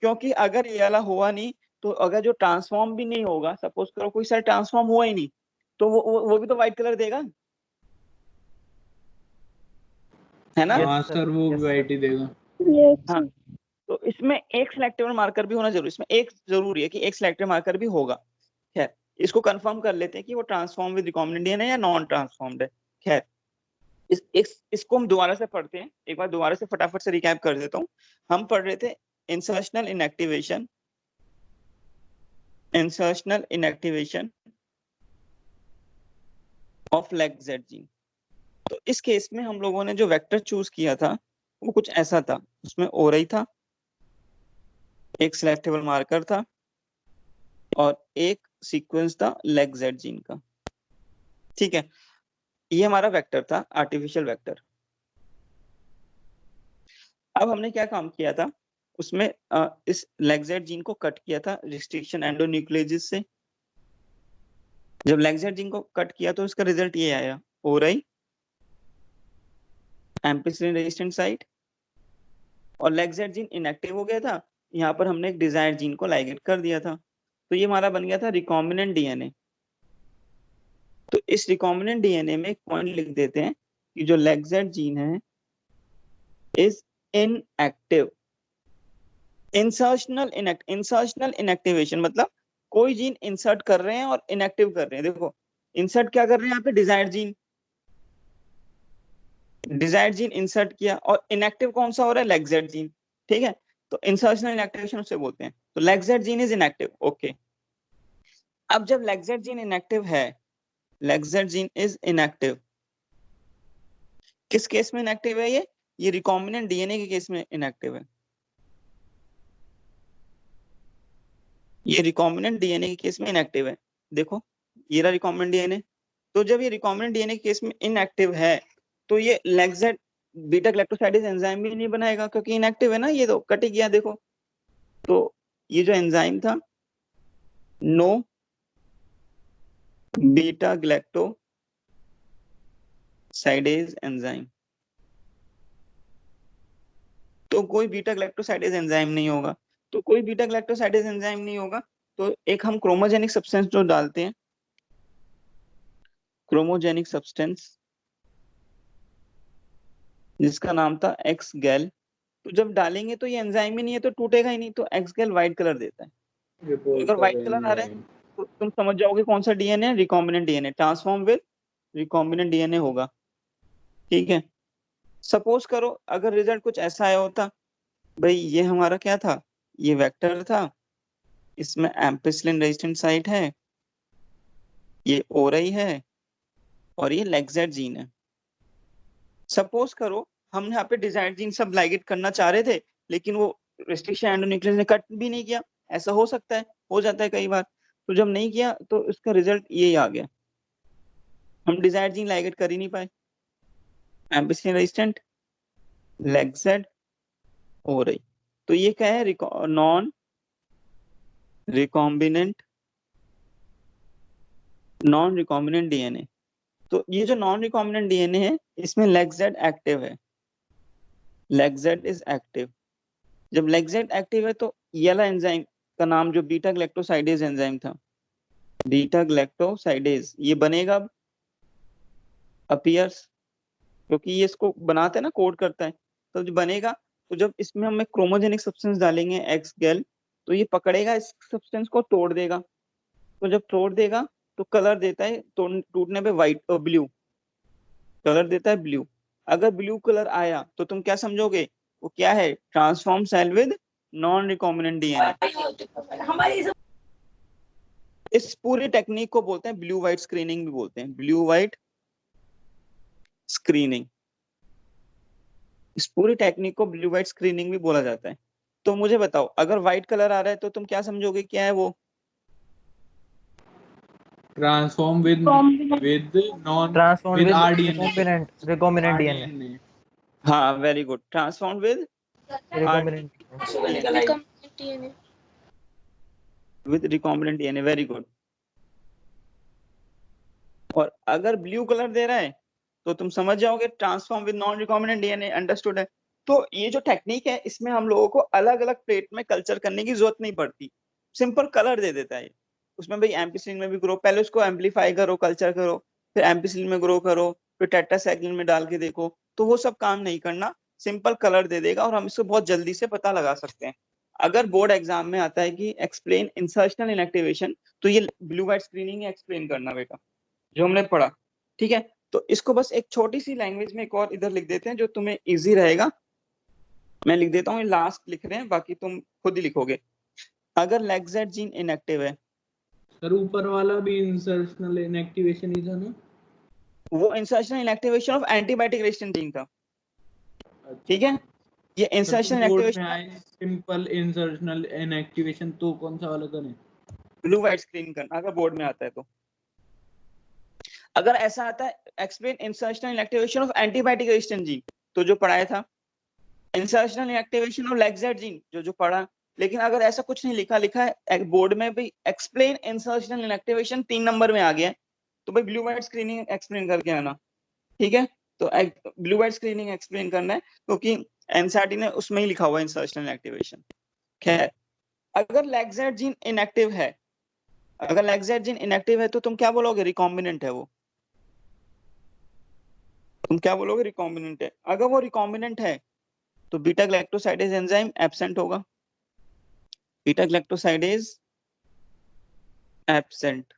क्योंकि अगर ये वाला हुआ नहीं तो अगर जो ट्रांसफॉर्म भी नहीं होगा, सपोज करो कोई सेल ट्रांसफॉर्म हुआ ही नहीं, तो वो भी तो व्हाइट कलर देगा, है ना। हाँ सर, वो yes, वाइट ही देगा। हाँ, तो इसमें एक सिलेक्टिव मार्कर भी होना जरूरी, इसमें एक जरूरी है कि एक सिलेक्टिव मार्कर भी होगा। खैर, इसको कंफर्म कर लेते हैं कि वो ट्रांसफॉर्म विद रिकॉम्बिनेंट डीएनए या नॉन ट्रांसफॉर्म्ड है। खैर, इसको हम दोबारा से पढ़ते हैं, एक बार दोबारा से फटाफट से रिकैप कर देता हूँ। हम पढ़ रहे थे इंसर्शनल इनएक्टिवेशन ऑफ लेग-Z जीन। तो इस केस में हम लोगों ने जो वेक्टर चूज किया था वो कुछ ऐसा था, उसमें ओरई था, एक सिलेक्टेबल मार्कर था और एक सीक्वेंस था लेग-Z जीन का। ठीक है, ये हमारा वेक्टर था, आर्टिफिशियल वेक्टर। अब हमने क्या काम किया था, उसमें इस लेग-Z जीन को कट किया था रिस्ट्रिक्शन एंडोन्यूक्लियोजेस से। जब लेग-Z जीन को कट किया तो इसका रिजल्ट ये आया, ओरई, एम्पिसिलिन रेजिस्टेंट साइट, और लेग-Z जीन इनएक्टिव हो गया था। यहाँ पर हमने एक डिजायर्ड जीन को लाइगेट कर दिया था, तो ये हमारा बन गया था रिकॉम्बिनेंट डीएनए। तो इस रिकॉम्बिनेंट डीएनए में एक पॉइंट लिख देते हैं कि जो लेग-Z जीन है इज इनएक्टिव। इंसर्शनल इनएक्टिवेशन मतलब कोई जीन इंसर्ट कर रहे हैं और इनएक्टिव कर रहे हैं। देखो, इंसर्ट क्या कर रहे हैं यहाँ पे, डिजायर्ड जीन इंसर्ट किया, और इनएक्टिव कौन सा हो रहा है, लेग-Z जीन। ठीक है, तो इंसर्शनल इनएक्टिवेशन उसे बोलते हैं। तो लेग-Z जीन इज इनएक्टिव, ओके। अब जब लेग-Z जीन इनएक्टिव है, लेग-Z जीन इज इनएक्टिव, किस केस में इनएक्टिव है ये रिकॉम्बिनेंट डीएनए के केस में इनएक्टिव है। ये रिकॉम्बिनेंट डीएनए के केस में इनएक्टिव है। देखो, ये रहा रिकॉम्बिनेंट डीएनए। तो जब ये रिकॉम्बिनेंट डीएनए के केस में इनएक्टिव है तो ये लेग-Z बीटा ग्लैक्टोसाइडेज एंजाइम भी नहीं बनाएगा, क्योंकि इनएक्टिव है ना, ये तो कट ही गया। देखो, तो ये जो एंजाइम था, नो बीटा ग्लैक्टोसाइडेज एंजाइम, तो कोई बीटा ग्लैक्टोसाइडेज एंजाइम नहीं होगा। तो कोई बीटा ग्लैक्टोसाइडेज एंजाइम नहीं होगा, तो एक हम क्रोमोजेनिक सब्सटेंस जो डालते हैं, क्रोमोजेनिक सब्सटेंस, जिसका नाम था एक्स गैल। तो जब डालेंगे तो ये एंजाइम ही नहीं है तो टूटेगा ही नहीं, तो एक्स गैल व्हाइट कलर देता है। अगर व्हाइट कलर आ रहा है तो तुम समझ जाओगे कौन सा डीएनए है, recombinant DNA, transform with recombinant DNA होगा। ठीक है, सपोज करो अगर रिजल्ट कुछ ऐसा आया होता, भाई ये हमारा क्या था, ये वेक्टर था, इसमें एम्पिसिलिन रेजिस्टेंट साइट है, ये ओरई है, और ये लेग-Z जीन है। सपोज करो हम यहाँ पे डिजायर्ड जीन सब लाइगेट करना चाह रहे थे, लेकिन वो रेस्ट्रिक्शन एंडोन्यूक्लियस ने कट भी नहीं किया। ऐसा हो सकता है, हो जाता है कई बार। तो जब नहीं किया तो इसका रिजल्ट यही आ गया, हम डिजायर्ड जीन लाइगेट कर ही नहीं पाए। Ampicillin resistant, lacZ, ori. तो ये क्या है, नॉन रिकॉम्बिनेंट डीएनए। तो ये जो नॉन रिकॉम्बिनेंट डीएनए है, इसमें लेग-Z एक्टिव है, लेग-Z इज एक्टिव। जब लेग-Z एक्टिव है तो ये वाला एंजाइम का नाम जो बीटा ग्लैक्टोसाइडेज एंजाइम था, बीटा ग्लैक्टोसाइडेज, ये बनेगा अब, अपीयर्स, क्योंकि ये इसको बनाते हैं ना, कोड करता है, तो जो बनेगा। तो जब इसमें हम एक क्रोमोजेनिक सब्सटेंस डालेंगे एक्स गैल, तो ये पकड़ेगा इस सब्सटेंस को, तोड़ देगा। तो जब तोड़ देगा तो कलर देता है, टूटने पे व्हाइट और ब्लू कलर देता है, ब्लू। अगर ब्लू कलर आया तो तुम क्या समझोगे, वो क्या है, transform cell with non recombinant DNA. इस पूरी टेक्निक को बोलते हैं ब्लू व्हाइट स्क्रीनिंग भी बोलते हैं, ब्लू व्हाइट स्क्रीनिंग। इस पूरी टेक्निक को ब्लू व्हाइट स्क्रीनिंग भी बोला जाता है। तो मुझे बताओ, अगर व्हाइट कलर आ रहा है तो तुम क्या समझोगे, क्या है वो? Transform with non transform with with rDNA recombinant DNA. RDNA हाँ very good, transform with recombinant recombinant DNA. Recombinant DNA, very good. और अगर ब्लू कलर दे रहा है तो तुम समझ जाओगे transform with non recombinant DNA, understood है। तो ये जो टेक्निक है इसमें हम लोगों को अलग अलग प्लेट में कल्चर करने की जरूरत नहीं पड़ती, सिंपल कलर दे देता है। उसमें भाई एम्पिसिलिन में भी ग्रो, पहले उसको एम्पलीफाई करो, कल्चर करो, फिर एम्पिसिलिन में ग्रो करो, फिर टेट्रासाइक्लिन में डाल के देखो, तो वो सब काम नहीं करना, सिंपल कलर दे देगा और हम इसको बहुत जल्दी से पता लगा सकते हैं। अगर बोर्ड एग्जाम में आता है कि एक्सप्लेन इंसर्शनल इनएक्टिवेशन, तो ये ब्लू वाइट स्क्रीनिंग एक्सप्लेन करना बेटा, जो हमने पढ़ा, ठीक है। तो इसको बस एक छोटी सी लैंग्वेज में एक और इधर लिख देते हैं जो तुम्हें इजी रहेगा। मैं लिख देता हूँ, लास्ट लिख रहे हैं, बाकी तुम खुद ही लिखोगे। अगर लेगजेट जीन इनएक्टिव है, सर ऊपर वाला भी इंसर्शनल इनएक्टिवेशन ही था ना? वो insertional inactivation of antibiotic resistant gene था, ठीक है। ये सर तो इंसर्शनल बोर्ड में इनएक्टिवेशन आए सिंपल इंसर्शनल इनएक्टिवेशन, तो कौन सा वाला करें? ब्लू वाइट स्क्रीन करना अगर बोर्ड में आता है तो। अगर ऐसा आता है explain insertional inactivation of antibiotic resistant gene, तो जो पढ़ाया था इंसर्शनल इनएक्टिवेशन ऑफ लेगजेट जीन, जो पढ़ा। लेकिन अगर ऐसा कुछ नहीं लिखा, लिखा है बोर्ड में भी एक्सप्लेन इंसर्शनल इनएक्टिवेशन 3 नंबर में आ गया है, तो भाई ब्लू वाइट स्क्रीनिंग एक्सप्लेन करके आना, ठीक है। तो ब्लू वाइट स्क्रीनिंग एक्सप्लेन करना है क्योंकि एनसीईआरटी ने उसमें ही लिखा हुआ है इंसर्शनल इनएक्टिवेशन। खैर, अगर लेगजेट जीन इनएक्टिव है, अगर लेगजेट जीन इनएक्टिव है तो तुम क्या बोलोगे, रिकॉम्बिनेंट है वो। तुम क्या बोलोगे, रिकॉम्बिनेंट है। अगर वो रिकॉम्बिनेंट है तो बीटा ग्लैक्टोसाइडेज एंजाइम एब्सेंट होगा, बीटा ग्लैक्टोसाइडेज एब्सेंट,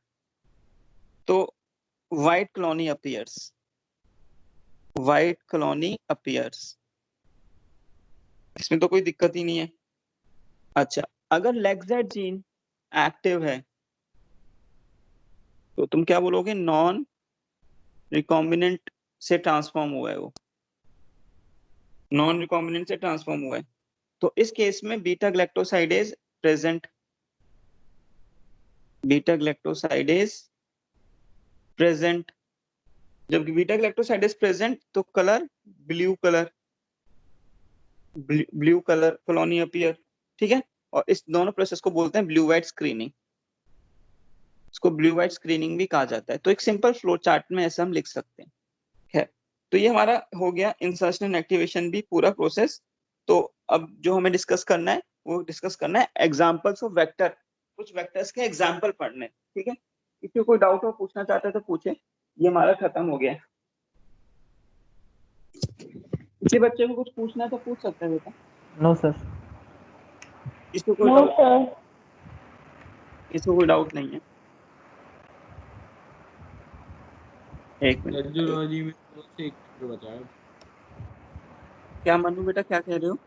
तो white colony appears, white colony appears, इसमें तो कोई दिक्कत ही नहीं है। अच्छा, अगर लेगजेट जीन एक्टिव है तो तुम क्या बोलोगे, नॉन रिकॉम्बिनेंट से ट्रांसफॉर्म हुआ है वो, नॉन रिकॉम्बिनेंट से ट्रांसफॉर्म हुआ है। तो इस केस में beta galactosidase present, beta galactosidase present. जब बीटा ग्लैक्टोसाइडेज प्रेजेंट तो colour blue colour, blue colour colony appear, ठीक है। और इस दोनों प्रोसेस को बोलते हैं ब्लू वाइट स्क्रीनिंग, इसको ब्लू वाइट स्क्रीनिंग भी कहा जाता है। तो एक सिंपल फ्लो चार्ट में ऐसा हम लिख सकते हैं। है, तो ये हमारा हो गया इंसर्शन एक्टिवेशन भी पूरा प्रोसेस। तो अब जो हमें डिस्कस करना है वो डिस्कस करना है एग्जांपल्स ऑफ वेक्टर, कुछ वेक्टर्स के एग्जांपल पढ़ने, ठीक है। किसी कोई डाउट हो पूछना चाहते हैं तो पूछे, ये हमारा खत्म हो गया है। किसी बच्चे को कुछ पूछना है तो पूछ सकते हैं बेटा। No sir. इसको कोई No, डाउट, sir. इसको कोई डाउट नहीं है। एक मिनट, रेडियोलॉजी में तो एक चैप्टर बचा है। क्या मनु बेटा क्या कह रहे हो?